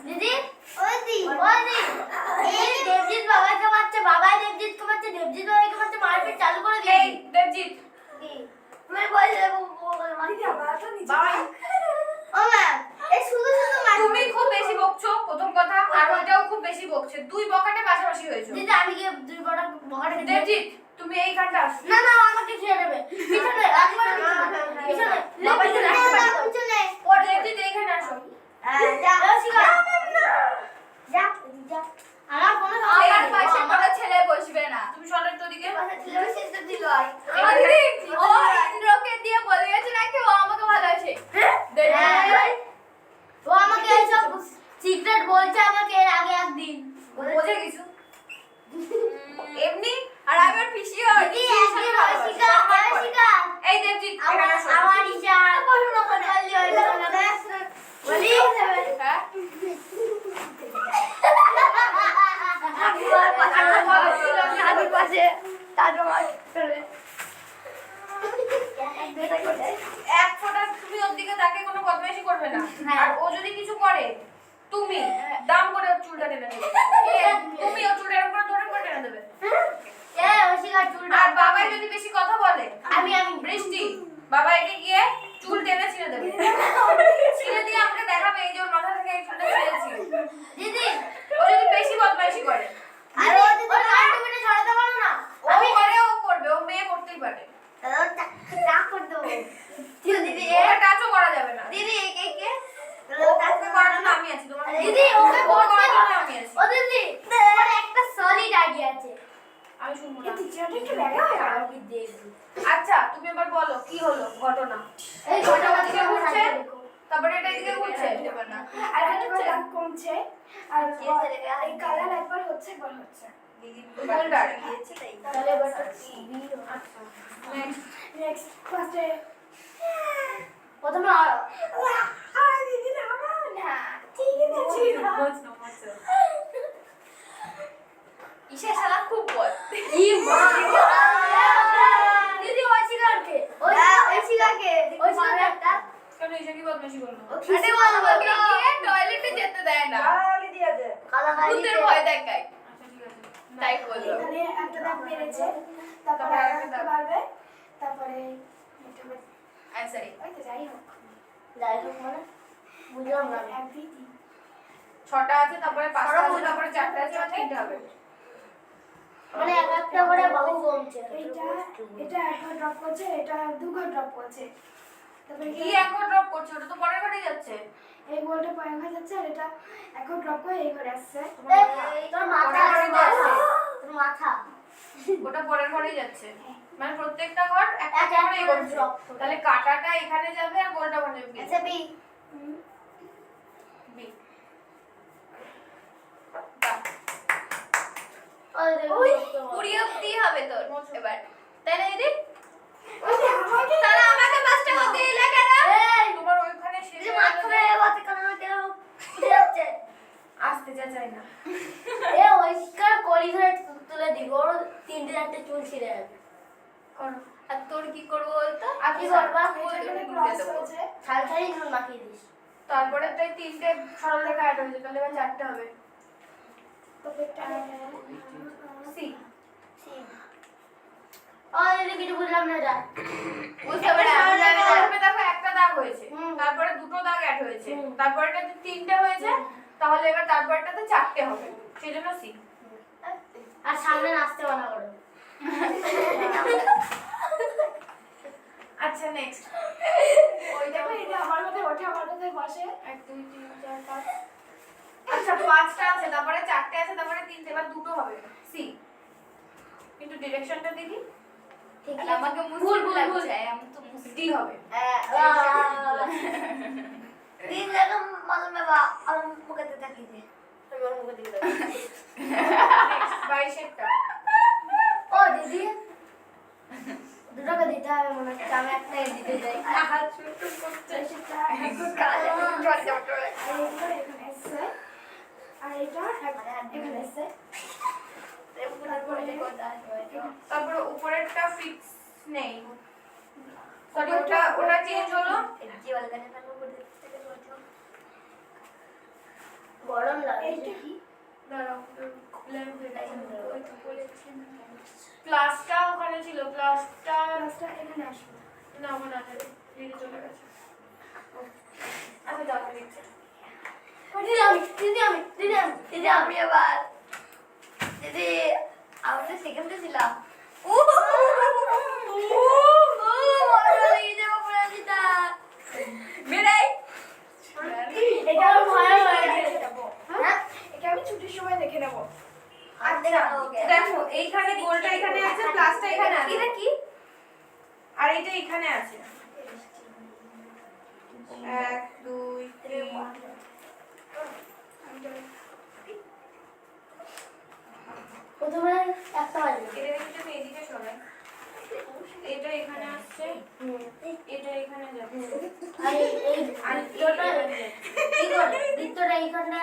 দিদি ওই দি এই দেবজিৎ বাবাকে মারছে বাবা দেবজিৎকে মারছে দেবজিৎ বাবাকে মারছে মারপিট চালু করে দিয়ে এই দেবজিৎ তুমি বললে বাবা ও ম্যাম এই শুধু শুধু মারপিট তুমি খুব বেশি বকছো প্রথম কথা আর ওইটাও খুব বেশি বকছে দুই বকাটে পাশাপাশি হয়েছে দিদি আমি কি দুই বড় বকাটাকে দেব দেবজিৎ তুমি এইখানটা আসো না না আমাকে খেয়ে নেবে পিছনে একবার পিছনে বাবা, পিছনে পিছনে। পিছনে ও দেবজিৎ এইখানে আসো যা শিখা যা যা আমার কোনো আমার পাশে কোনো ছেলে বসবে না তুমি সরের তো দিকে আমার দিদি ও ইন্দ্রকে দিয়ে বলে গেছে নাকি ও আমাকে ভালোবাসে ও আমাকে এইসব সিক্রেট বলছে আমাকে এর আগে একদিন বোঝে কিছু এমনি আর আমি ওর পিসিও দিদি একদিন শিখা শিখা এই দেবজিৎ এখানে আসো আমার ইচ্ছা পড়াশোনা করতে পারলি হইলো না বলি হ্যাঁ দাদুর পাশে দাদু এক ফোঁটা তুমি ওর দিকে তাকে কোনো বদমাইশি করবে না আর ও যদি কিছু করে তুমি দাম করে ওর চুলটা টেনে দেবে তুমি ওর চুলটা এরকম করে ধরে করে টেনে দেবে আর বাবাই যদি বেশি কথা বলে আমি বৃষ্টি বাবাইকে গিয়ে চুল টেনে ছিঁড়ে দেবে ছিঁড়ে দিয়ে আমাকে দেখাবে এই যে ওর মাথা থেকে এই চুলটা ছিঁড়েছি দিদি ও যদি বেশি বদমাইশি করে আর ও দিদি কাটুমিটা ছড়াতে পারো না ও করে ও করবে ও মেয়ে করতেই পারে টাক করে দেবো দিদি ওকে টাচও করা যাবে না দিদি কে ওকে করার জন্য আমি আছি তোমার দিদি ওকে করার বলতে জন্য আমি আছি ও দিদি ওর একটা সলিড আইডিয়া আছে আমি শুনবো না আমি দেখবি আচ্ছা তুমি এবার বলো কি হলো ঘটনা এই ঘটনা ঘটনা দিকে ঘুরছে তারপরে এটা এদিকে ঘুরছে আর একবার দাগ কমছে আর এই কালার একবার হচ্ছে একবার হচ্ছে কোনটা তাহলে এবার আচ্ছা নেক্সট নেক্সট ফার্স্টে প্রথমে দিদি না না ঠিক আছে ঈশা শালা খুব বল ই মা দিদি ওই শিকারকে ওই শিকারকে ওই শিকারটা কেন এসে কি বদমাইশি করলো আরে ও আমাকে গিয়ে টয়লেটে যেতে দেয় না গালি দিয়েছে কালা ভূতের ভয় দেখায় আচ্ছা ঠিক আছে তাই বললো এখানে একটা দাগ বেড়েছে তারপরে আরেকটা বাড়বে তারপরে অ্যানসার ওই তো যাই হোক যাই হোক মানে বুঝলাম না আমি। 1 2 3 ছটা আছে, তারপরে পাঁচটা আছে, তারপরে চারটা আছে, আর তিনটে হবে। মানে এক একটা করে বাহু কমছে। এটা একবার ড্রপ করছে, এটা দুবার ড্রপ করছে। তারপরে কি একবার ড্রপ করছে? ওটা তো পরের ঘরেই যাচ্ছে। এই গোলটা পরে হয়ে যাচ্ছে আর এটা একবার ড্রপ করে এই ঘরে আসছে। তোর মাথা পরের ঘরে যাচ্ছে। তোর মাথা ওটা পরের ঘরেই যাচ্ছে, মানে প্রত্যেকটা ঘর একটা এক এক করে করে করছে। drop করে। তাহলে কাটাটা এখানে যাবে আর গোলটা ওখানে যাবে। আচ্ছা বি বি। ওই 20 অবধি হবে তোর এবার, তাই না দিদি? ওই যে আমাকে তাহলে আমাকে 5টা করতে দিলে কেন? এই তোমার ওইখানে শেষ যে হয়ে মাথা গেল। মেরে বাতে কেন কেন উঠে যাচ্ছে আসতে যা চাই না। এ ওইকার কলি ধরে তুলে দিব ওর তিনটে চারটে চুল ছিঁড়ে যাবে করো। আর তোর কি করবো বলতো? আর কি করবা এখানে ক্রস হয়েছে। ছাল ছাড়ি নুন মাখিয়ে দিস তারপরে তাই তিনটে সরল রেখা অ্যাড হয়েছে, তাহলে এবার চারটে হবে। তো পেটটা সি। ওই দিদি কিছু বুঝলাম না যা বুঝতে পারে আমি জানি না। প্রথমে দেখো একটা দাগ হয়েছে, হুম। তারপরে দুটো দাগ অ্যাড হয়েছে, হুম। তারপরেটাতে তিনটে হয়েছে, তাহলে এবার তারপরটাতে চারটে হবে, সেই জন্য সি। আর সামনে নাচতে মানা করো আচ্ছা নেক্সট। ওই দেখো এটা আমার মধ্যে ওঠে, আমার মধ্যে বসে। 1 2 3 4 5। আচ্ছা পাঁচটা আছে, তারপরে চারটে আছে, তারপরে তিনটে, এবার দুটো হবে সি। কিন্তু ডিরেকশনটা দেখি ঠিক আর আছে আমাকে ভুল মুশকিল ভুল ভুল লাগছে, আমি তো মুশকিল। ডি হবে। দিন দেখো মালুম है बा और मुझे तो तक दे मैं मुझे दिख रहा নেক্সট 22 টা। ओ दीदी দুটো কে দিতে হবে মনে হচ্ছে আমি একটাই দিতে যাই হাত ছোট করছে। সেটা একবার চল আর এটা এখানে আসছে আর এটা এখানে আসছে। তারপরে উপরেরটা ফিক্স নেই, সরি ওটা চেঞ্জ হলো। जी वाले करने का मुझे গরম লাগে এইটা কি? দাঁড়াও খুলে ওই তো বলেছি ক্লাসটা ওখানে ছিল, ক্লাসটা ক্লাসটা এখানে আসবে। না মনে আছে দিদি চলে গেছে। আচ্ছা যাও দেখছি। দিদি আমি এবার দিদি আমি তো সেকেন্ডে ছিলাম এটা আমার ভয় হয়ে গেছে হ্যাঁ এটা আমি ছুটির সময় দেখে নেব। আচ্ছা দেখো এইখানে গোলটা এখানে আছে, প্লাসটা এখানে আছে, এটা কি আর এইটা এখানে আছে। 1 2 3 প্রথমে একটা বাজে এটা দেখতে তো এদিকে সবাই, এটা এখানে আসছে, এটা এখানে যাচ্ছে, আর এই আর বৃত্তটা কি করে বৃত্তটা এইখানটা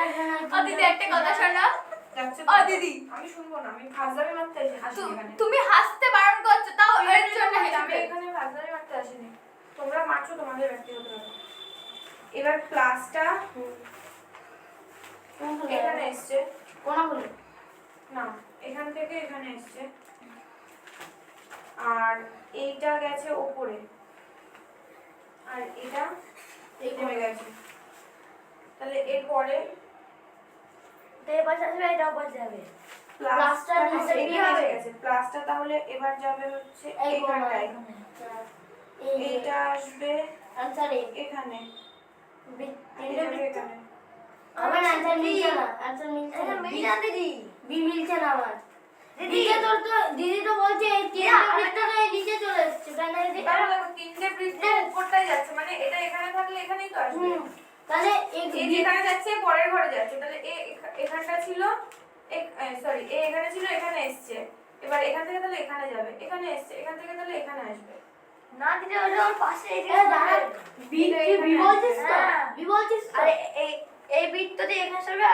ও দিদি একটা কথা শোনো। যাচ্ছে। ও দিদি, আমি শুনবো না, আমি ফাজলামি মারতে আসিনি এখানে। তুমি হাসতে বারণ করছো, তাও এর জন্য আমি হাসবে। এখানে ফাজলামি মারতে আসিনি, তোমরা মারছো তোমাদের ব্যক্তিগত ব্যাপার। এবার প্লাসটা এখানে এসছে, কোনা বলে না এখান থেকে এখানে এসছে, আর এইটা গেছে ওপরে, আর এটা এই কমে গেছে, তাহলে এরপরে তো এবার আসবে এটাও পাস যাবে প্লাসটা প্লাসটা নিচে এখানে হবে। এসে গেছে, প্লাসটা তাহলে এবার যাবে হচ্ছে এই এখানটায়, এই এইটা আসবে আনসার এই এখানে, তিনটে এখানে বৃত্ত এখানে। আমার আনসার মিলছে না আনসার মিলছে না মিলছে না দিদি বি মিলছে না আমার দিদি তোর তো দিদি তো বলছে এই তিনটে বৃত্তটা এই নিচে চলে এসেছে তাই না দিদি তাহলে দেখো তিনটে বৃত্ত উপরটাই যাচ্ছে, মানে এটা এখানে থাকলে এখানেই তো আসবে। তাহলে এই এই যেখানে যাচ্ছে পরের ঘরে যাচ্ছে, তাহলে এখানটা ছিল সরি এখানে ছিল এখানে এসছে, এবার এখান থেকে তাহলে এখানে যাবে, এখানে এসছে এখান থেকে তাহলে এখানে আসবে। না দিদি ওটা ওর পাশে এটা দাঁড়া বি বি বলছিস তো বি বলছিস তো আরে এই বৃত্তটা এখানে আসবে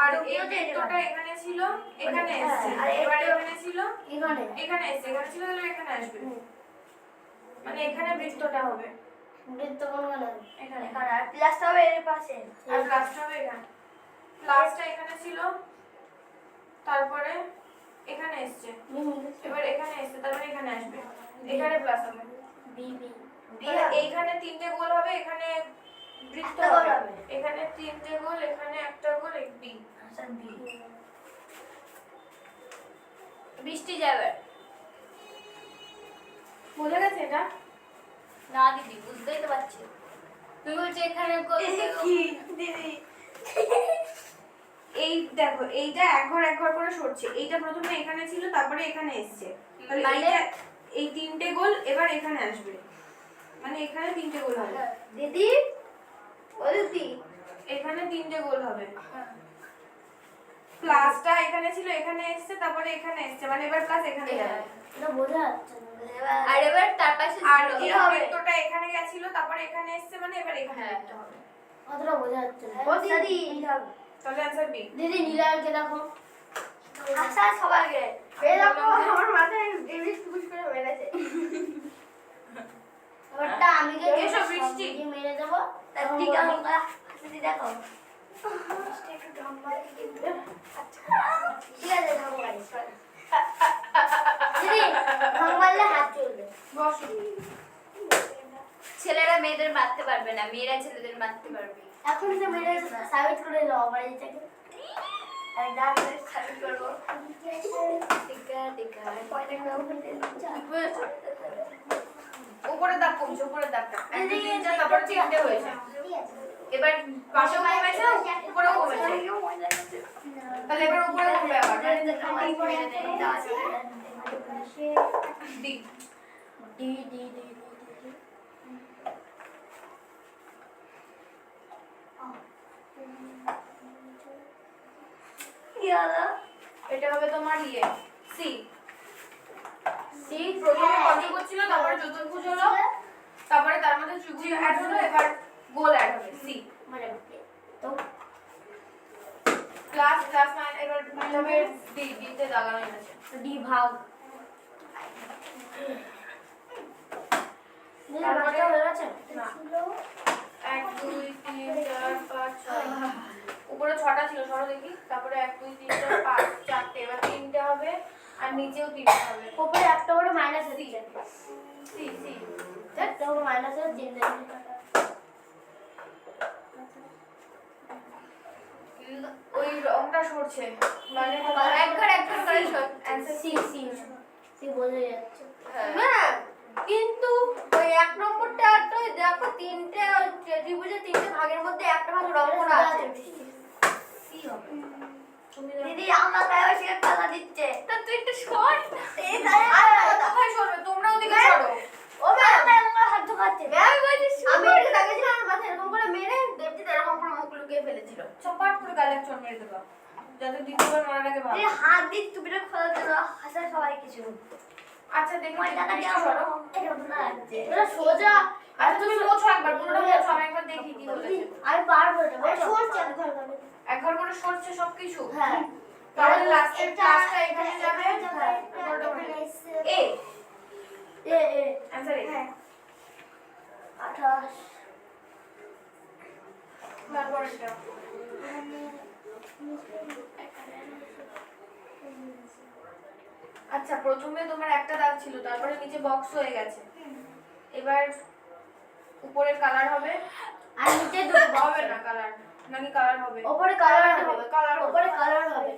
আর এই বৃত্তটা এখানে ছিল এখানে এসছে, আর এবার এটা- এখানে ছিল এখানে এখানে এসছে, এখানে ছিল তাহলে এখানে আসবে, মানে এখানে বৃত্তটা হবে বৃত্ত কোনখানে এখানে, এখানে আর প্লাসটা হবে এর পাশে আর প্লাসটা হবে এখানে, প্লাসটা এখানে ছিল, তারপরে এখানে এসছে, এবার এখানে এসছে, তারপরে এখানে আসবে, এখানে প্লাস হবে, বি বি তাহলে এইখানে তিনটে গোল হবে, এখানে বৃত্ত একটা গোল হবে। হবে। এখানে 3টে গোল, এখানে একটা গোল, এক বি। Answer B. বৃষ্টি যাবে বোঝা গেছে এটা? না দিদি, বুঝতেই তো পারছি। তুই বলছিস এখানে গোল দিদি এই দেখো, এইটা এক ঘর করে সরছে। এইটা প্রথমে এখানে ছিল, তারপরে এখানে এসছে। তাহলে মানে? এইটা এই 3টে গোল এবার এখানে আসবে, মানে এখানে 3টে গোল হবে। দিদি, ও দিদি, এখানে 3টে গোল হবে। প্লাসটা এখানে ছিল, এখানে এসছে, তারপরে এখানে এসছে, মানে এবার প্লাস এখানে যাবে। এটা বোঝা যাচ্ছে না। আর এবার তার পাশে আর কি এই হবে? বৃত্তটা এখানে গেছিল, তারপরে এখানে এসছে, মানে এবার এখানে হ্যাঁ। দিতে হবে। অতটা বোঝা যাচ্ছে না। ও দিদি, তাহলে অ্যানসার বি। দিদি নীলাকে দেখো। আচ্ছা সবাইকে এই দেখো, আমার মাথায় দিদি পুশ করে মেরেছে। এবারটা আমি যে এসো বৃষ্টি। মেরে দেবো, তার ঠিক আছে হাসি দেখো। একটু ঢং মারি কিন্তু। আচ্ছা ঠিক আছে, ঢং মারি। দিদি ঢং মারলে হাত চলবে। বসো। ছেলেরা মেয়েদের মারতে পারবে না, মেয়েরা ছেলেদের মারতে পারবে। এখন তো মেয়েরা সাবিত করে নাও আমার এটাকে। আর ডাক্তার সাবিত করবো। টিকা টিকা পয়টা নাও হইতে উপরে দাগ কমছে, উপরে দাগটা। একটা 3টা, তারপরে 3টে হয়েছে। এবার পাশেও কমেছে, উপরেও কমেছে। তাহলে এবার উপরে কমবে আবার। ডি। ডি ডি ডি এটা হবে তোমার ইয়ে সি। সি প্রথমে পঞ্চভুজ ছিল, তারপরে চতুর্ভুজ হলো, তারপরে তার মধ্যে ত্রিভুজ অ্যাড হলো, এবার গোল অ্যাড হবে সি। মানে তো প্লাস প্লাস মাইনাস, এবার হবে ডি। ডিতে দাগানো আছে। ডি ভাগ। তারপরে হয়ে গেছে না, 1 2 3 4 5 6 উপরে 6টা ছিল, সরো দেখি। তারপরে 1 2 3 4 5 4টে, এবার 3টে হবে, আর নিচেও 3টে হবে। উপরে একটা করে মাইনাস দিয়েছে। C C. একটা করে মাইনাস এর দিন দেন। ওই রংটা সরছে, মানে একবার করে শোন। অ্যানসার সি সি সি বোঝা যাচ্ছে। হ্যাঁ। হ্যাঁ, কিন্তু ওই 1 নম্বরটা তো দেখো, 3টে ত্রিভুজের 3টে ভাগের মধ্যে একটা ভাগ রং করা আছে। সি হবে। দিদি আমার গায়ে বসে কথা দিচ্ছে। তা তুই একটু সর। এই তাই কোথায় সরবে? তোমরা ওদিকে সরো। ও ম্যাম আমার হাত ধোকাচ্ছে। ম্যাম বলছি আমি এটা দেখেছিলাম, আমার মাথায় এরকম করে মেরে দেবজিৎ এরকম করে মুখ লুকিয়ে ফেলেছিল। চপাট করে গালে চড় মেরে দেবা, যাতে দ্বিতীয়বার মারার আগে ভাব। এই হাত দিয়ে টুপিটা খোলার জন্য হাসা সবাই কিছু। আচ্ছা দেখি ময়দাটা বৃষ্টি কেমন সরো। এরকম লাগছে। এটা সোজা। আচ্ছা তুমি মোছো একবার, পুরোটা মোছো, আমি একবার দেখি কি হয়েছে। আমি পারবো এটা। সরছে একবার করে। এক ঘর করে সরছে সবকিছু। হ্যাঁ। তাহলে লাস্টের ক্লাসটা এখানে যাবে। এ এ এ অ্যানসার এ। 28 তারপর এটা আচ্ছা, প্রথমে তোমার একটা দাগ ছিল, তারপরে নিচে বক্স হয়ে গেছে। এবার উপরের কালার হবে, আর নিচে দুটো হবে না কালার, নাকি কালার হবে? উপরে কালার হবে, হবে। কালার উপরে কালার হবে।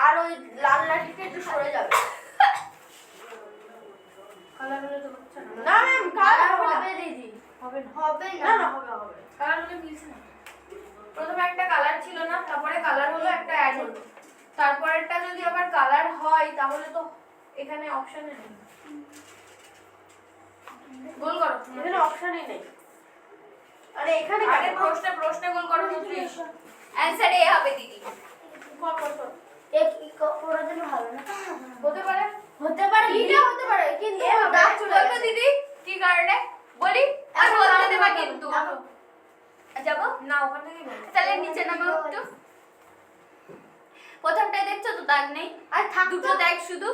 আর ওই লাল লাঠিটা একটু সরে যাবে। কালার হলে তো হচ্ছে না। না ম্যাম, কালার হবে দিদি। হবে না। হবে না না। না হবে হবে। কালার হলে মিলছে না। প্রথমে একটা কালার ছিল না, তারপরে কালার হলো, একটা অ্যাড হলো। তারপরেরটা যদি আবার কালার হয় তাহলে তো এখানে অপশনে নেই। গোল করো, এখানে অপশনই নেই। আরে এখানে আগে প্রশ্নে গোল করো তো 30। অ্যানসার এ হবে দিদি। এ কি করার জন্য ভালো না? হতে পারে। হতে পারে, এটা হতে পারে, কিন্তু এ হবে, দাগ চলে বলবো গেছে। দিদি কি কারণে বলি? আর বলতে দেবা কিন্তু। যাবো না, ওখান থেকেই বলো। তাহলে নিচে নামো একটু। প্রথমটাই দেখছো তো দাগ নেই, আর দুটো দাগ শুধু।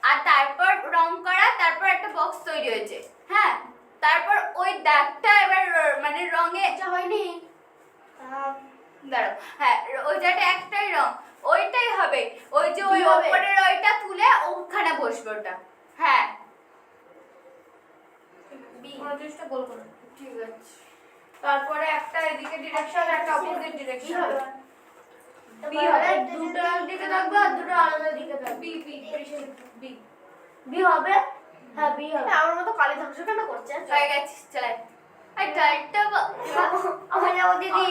আর তারপর রং করা, তারপর একটা বক্স তৈরি হয়েছে। হ্যাঁ, তারপর ওই দাগটা এবার মানে রঙে হয়নি। দাঁড়াও, হ্যাঁ ওই যেটা একটাই রং, ওইটাই হবে। ওই যে ওই উপরের ওইটা তুলে ওখানে বসবে ওটা। হ্যাঁ, 29টা গোল করো। ঠিক আছে। তারপরে একটা এদিকে ডিরেকশন একটা অপোজিট ডিরেকশন বি হবে দুটো একদিকে থাকবে আর দুটো আলাদা দিকে থাকবে বি বি বি বি হবে হ্যাঁ বি হবে আমার মতো কালী ধ্বংস কেন করছেন হয়ে গেছে চলে এই টাইটটা আমার যাবো দিদি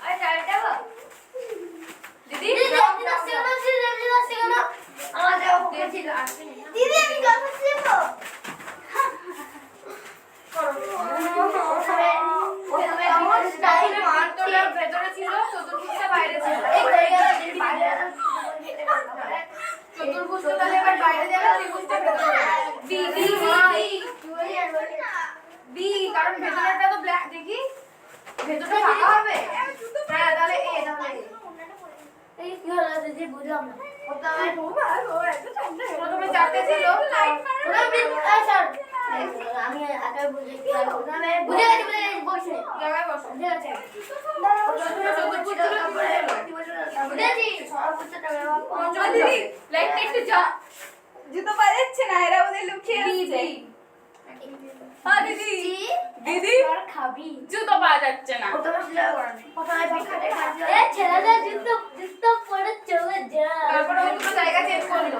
এই টাইটটা দিদি দিদি দিদি আসছে কেন দিদি আসছে কেন আমার যাবো দিদি আসেনি না। দিদি আমি গল্প শিখবো মারতোটা ভেতরে ছিল চতুর্ভুজটা বাইরে ছিল চতুর্ভুজটা তাহলে এবার বাইরে যাবে ত্রিভুজটা ভেতরে যাবে বি বি বি কারণ ভেতরটা তো ব্ল্যাক দেখি ভেতরটা ফাঁকা হবে হ্যাঁ তাহলে এ তাহলে এই কি হলো দিদি বুঝলাম না প্রথমে চারটে ছিল আমি আগে বুঝে বুঝে গেছি বসে জায়গায় বসো বুঝে গেছে প্রথমে চতুর্ভুজ ছিল বুঝেছি সব বুঝতে পঞ্চম দিদি লাইটটা একটু যা জুতো পাচ্ছে না এরা ওদের লুকিয়ে বি আছে বি হ্যাঁ দিদি দিদি খাবি জুতো পাওয়া যাচ্ছে না এ ছেলেদের জুতো জুতো পরে চলে যা তারপরে ওই দুটো জায়গা চেঞ্জ করলো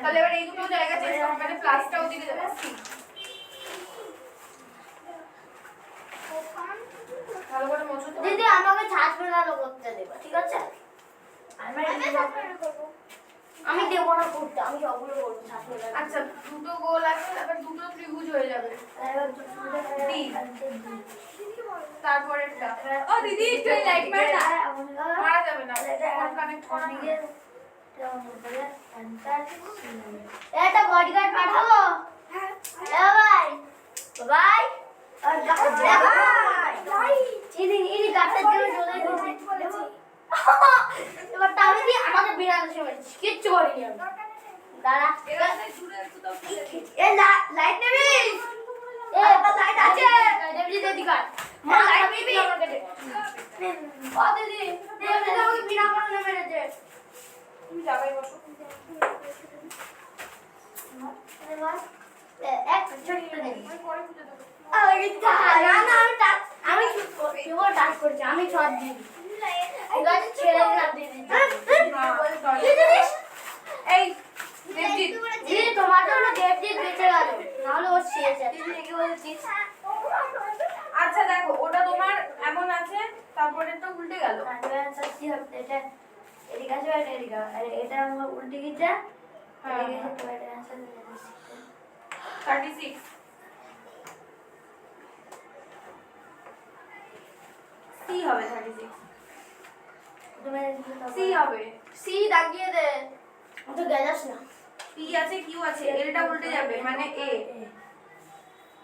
তাহলে এবার এই দুটো জায়গা চেঞ্জ করো মানে প্লাসটা ওদিকে যাবে সি ভালো করে মোছো তো দিদি আমাকে ছাদ ফেলানো করতে দেবে ঠিক আছে আমি দেবো না করতে আমি সবগুলো করবো ছাদ ফেলানো আচ্ছা দুটো গোল আছে তারপর দুটো ত্রিভুজ হয়ে যাবে ডি তারপরেরটা ও দিদি তুই লাইট মার না মারা যাবে না ফোন কানেক্ট করা না। এটা বডিগার্ড পাঠাবো এ ভাই ভাই আর ভাই ইনি গাছের জন্য চলে গেছে এবার তাহলে দিয়ে আমাকে বিড়াল সময় কিচ্ছু করিনি আমি দাঁড়া এ লাইট নেবি এ লাইট আছে দেবজি দিদি কাট মা লাইট নিবি ও দিদি দেবজি আমাকে বিনা কারণে মেরেছে তুমি জায়গায় বসো এক ছোট্ট দিদি পরে বুঝে দেবো আমি সব দিই ছেড়ে দিলাম দিদি এই দেবজিৎ দিদি তোমার জন্য দেবজিৎ বেঁচে গেল নাহলে ও শেষ দিদি কি বলছিস আচ্ছা দেখো ওটা তোমার এমন আছে তারপরে তো উল্টে গেল কি হবে এটা এদিকে আসবে এটা এদিকে আর এটা আমার উল্টে গেছে হ্যাঁ 36 সি হবে 36 সি হবে সি দাগিয়ে দে তো গেলাস না পি আছে কিউ আছে এলটা উল্টে যাবে মানে এ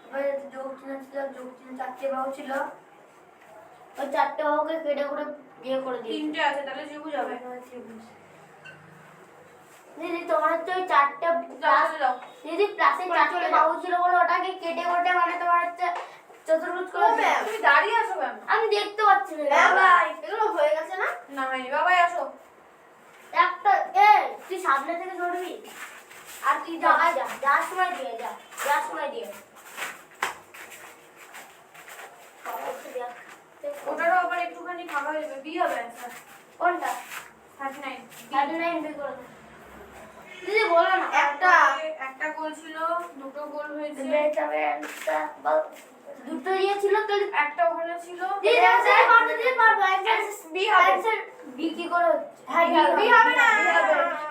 এবারে যোগ চিহ্ন ছিল যোগ চিহ্ন চারটে বাহু ছিল ওই চারটে বাহুকে কেটে করে ইয়ে করে দিই তিনটে আছে তাহলে ত্রিভুজ হবে দিদি তোমার তো ওই চারটে প্লাস যাও দিদি প্লাসের চারটে বাহু ছিল বলে ওটাকে কেটে কেটে মানে তোমার হচ্ছে চতুর্ভুজ করে দিই। তুমি দাঁড়িয়ে আছো কেন আমি দেখতে পাচ্ছি না ভাই এগুলো হয়ে গেছে না না হয়নি বাবাই আসো একটা তুই সামনে থেকে ধরবি আর তুই জায়গায় যা যার সময় দিয়ে যা যার সময় দিয়ে ওটারও আবার একটুখানি ফাঁকা হয়ে যাবে বি হবে অ্যান্সার কোনটা 39 39 বি করে দে। দিদি বলো না একটা গোল ছিল দুটো গোল হয়েছে বেটাবে একটা দুটো ইয়ে ছিল তো একটা ওখানে ছিল দিদি স্যার করতে দিতে পারবো একটা বি হবে স্যার বি কি করে হচ্ছে? হ্যাঁ বি হবে না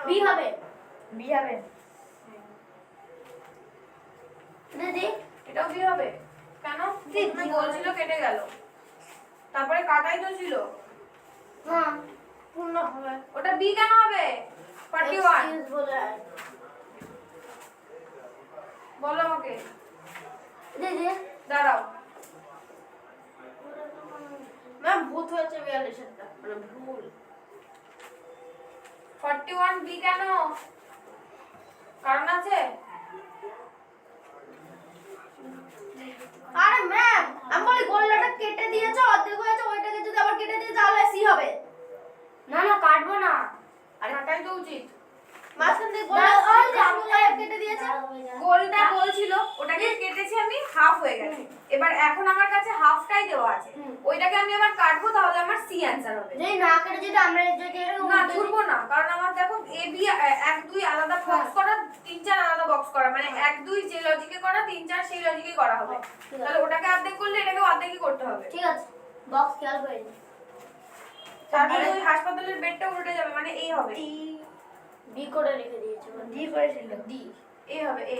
বি হবে বি হবে দিদি এটাও বি হবে কেন তুমি গোল ছিল কেটে গেল তারপরে কাটাই তো ছিল হ্যাঁ পূর্ণ হবে ওটা বি কেন হবে 41 Excuse বলে বলো আমাকে দিদি দাঁড়াও ম্যাম ভূত হয়েছে 42 মানে ভুল 41 বি কেন কারণ আছে আরে ম্যাম আমি বলি গোল্লাটা কেটে দিয়েছো অর্ধেক হয়েছে ওইটাকে যদি আবার কেটে দিই তাহলে সি হবে না না কাটবো না আরে কাটাই তো উচিত মাঝখান থেকে গোল ওই যে আঙুলে কেটে দিয়েছে। গোলটা গোল ছিল, ওটাকে কেটেছি আমি, হাফ হয়ে গেছে। এবার এখন আমার কাছে হাফটাই দেওয়া আছে, ওইটাকে আমি আবার কাটবো, তাহলে আমার সি অ্যান্সার হবে। যেই না কেটে যদি আমরা যদি এরকম না ধরবো না, কারণ আমার দেখো এ বি 1 2 আলাদা বক্স করা, 3 4 আলাদা বক্স করা, মানে 1 2 যে লজিকে করা, 3 4 সেই লজিকেই করা হবে। তাহলে ওটাকে অর্ধেক করলে এটাকে অর্ধেকই করতে হবে। ঠিক আছে, বক্স খেয়াল করে নি। তারপরে ওই হাসপাতালের বেডটা উল্টে যাবে, মানে এই হবে, ডি করে রেখে দিয়েছে, ডি করেছিল, ডি এ হবে, এ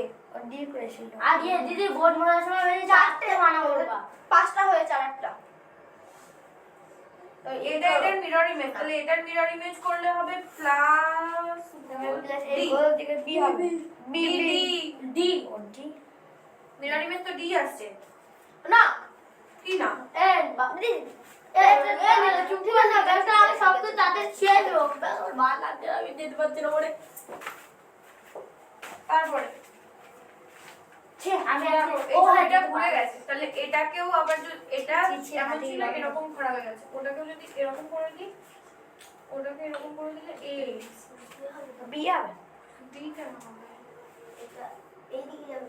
ডি করেছিল। আর ইয়ে দিদি বোর্ড মারার সময় বলেছে চারটে বানাবো, 5টা হয়েছে আর একটা। তো এটা এটার মিরর ইমেজ, তাহলে এটার মিরর ইমেজ করলে হবে প্লাস এই গোল থেকে বি হবে, বি ডি ডি ও ডি মিরর ইমেজ তো ডি আসছে না, কি না, এন বাবরি চুপটি না, ব্যাগটা আমি সব কিছু তাতে ছেড়ে দেবো, ভালো লাগছে আমি দিতে পারছি না বলে। তারপরে আমি ও এটা ভুলে গেছে, তাহলে এটাকেও আবার এটা এমন ছিল এরকম খোলা হয়ে গেছে, ওটাকেও যদি এরকম করে দিই, ওটাকে এরকম করে দিলে এ বি হবে, বি কেন হবে, এটা এইদিকে যাবে,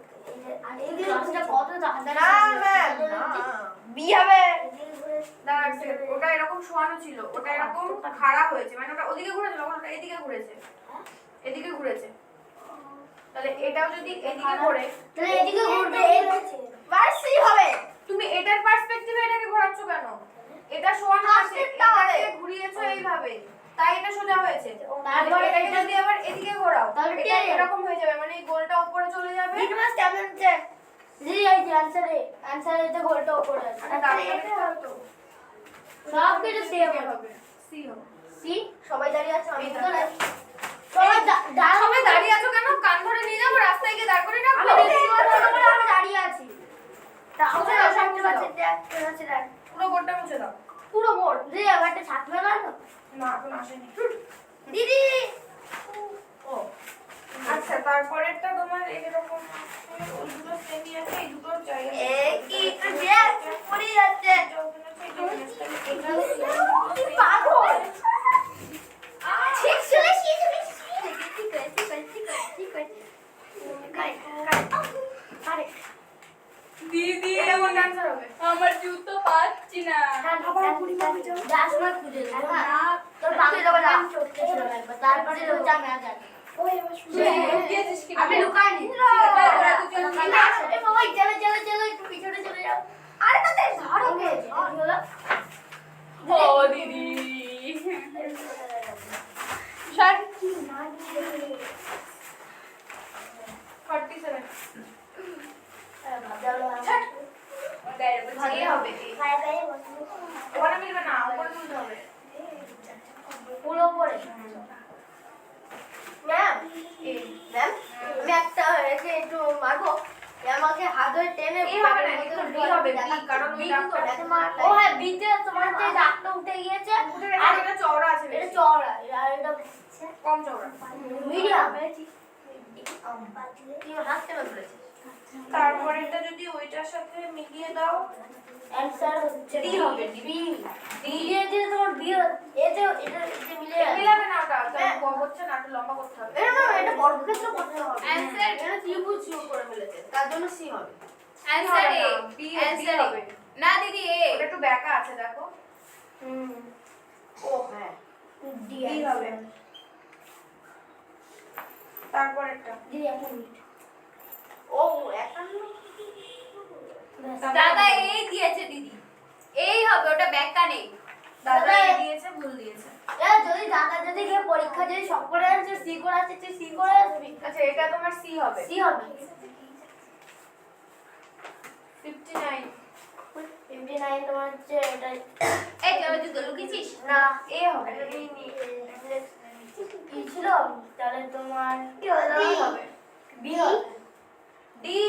এইদিকে কত দাদা না ম্যাম, বি হবে। দাঁড়া এক সেকেন্ড, ওটা এরকম শোয়ানো ছিল, ওটা এরকম খাড়া হয়েছে, মানে ওটা ওদিকে ঘুরেছে, তখন ওটা এদিকে ঘুরেছে, এদিকে ঘুরেছে, তাহলে এটাও যদি এদিকে ঘোরে, তাহলে এদিকে ঘুরবে, এই হচ্ছে সি হবে। তুমি এটার পার্সপেক্টিভে এটাকে ঘোরাচ্ছ কেন, এটা শোয়ানো আছে, এটাকে ঘুরিয়েছো এইভাবে, তাই এটা সোজা হয়েছে। তারপরে এটাকে যদি আবার এদিকে ঘোরাও, তাহলে এটা এরকম হয়ে যাবে, মানে এই গোলটা উপরে চলে যাবে। দিদি মাস কেমন হচ্ছে দিদি, এই যে অ্যানসারে গোলটা উপরে আছে, সব কিছু সেম হবে। সি হবে। সি সবাই দাঁড়িয়ে আছে, আমি সবাই সবাই দাঁড়িয়ে আছো কেন? কান ধরে নিয়ে যাবো, রাস্তায় গিয়ে দাঁড় করে রাখবো। আমি দাঁড়িয়ে আছি, মুছে দাও, সব মুছে দাও। দেখ পুরো বোর্ডটা মুছে দাও। পুরো বোর্ড দিদি আমার একটা ছাত্র লাগানো না এখন আসেনি। দিদি। ও আচ্ছা, তারপরেরটা তোমার এরকম ওই দুটো সেমি আছে, এই দুটোর জায়গা এ কি তো দেখ পড়ে যাচ্ছে, পাগল ঠিক চলে এসেছি, ঠিক আরে দিদি এটা কোন ডান্সার হবে? আমার জুতো পাচ্ছি না। যাস না খুঁজে দেবো না, তোর বাকি যাবে না, তারপরে রোজা ম্যাচ আছে। আমি লুকাইনি, এই বাবা চলে চলে চলে একটু পিছনে চলে যাও। আরে তাতে ধরো কে হলো ও দিদি শার্ট 47 ভালো হবে। খাই খাই বসে ওখানে মিলবে না, উপরে তুলতে হবে। পুরো পড়ে ম্যাম ম্যাম আমি একটা এসে একটু মারবো, আমাকে হাত ধরে টেনে এই হবে না, কিন্তু ডি হবে, ডি, কারণ ওই ডাক্তার ও হ্যাঁ বিতে তোমার যে দাগটা উঠে গিয়েছে, আর এটা চওড়া আছে এটা বেশি, চওড়া আর এটা কম চওড়া। মিডিয়াম কি হাত টেনে ধরেছে। তারপরেরটা যদি ওইটার সাথে মিলিয়ে দাও, অ্যানসার হচ্ছে ডি হবে, ডি। বি ডি দিয়ে তোমার বি এতে এটা মিলে যাবে। মিলাবে না, ওটা কম হচ্ছে না, একটু লম্বা করতে হবে। এটা না এটা বর্গক্ষেত্র করতে হবে, অ্যানসার এটা ত্রিভুজ যোগ করে ফেলেছে, তার জন্য সি হবে। অ্যানসার এ বি অ্যানসার হবে, না দিদি এ ওটা একটু ব্যাকা আছে দেখো। ও হ্যাঁ ডি ডি হবে। তারপরেরটা দিদি এক মিনিট ও একটা দাদা এই দিয়েছে দিদি, এই হবে, ওটা ব্যাখ্যা নেই। দাদা এ দিয়েছে, ভুল দিয়েছে। যদি দাদা যদি গিয়ে পরীক্ষা যদি সব করে আসছে সি করে আসছে তুই সি করে আসবি, আচ্ছা এটা তোমার সি হবে। সি হবে 59 59 তোমার হচ্ছে এটা এই তুই আমার জুতো লুকিয়েছিস? না এ হবে, কি ছিল তাহলে তোমার ডি হবে, বি হবে ডি।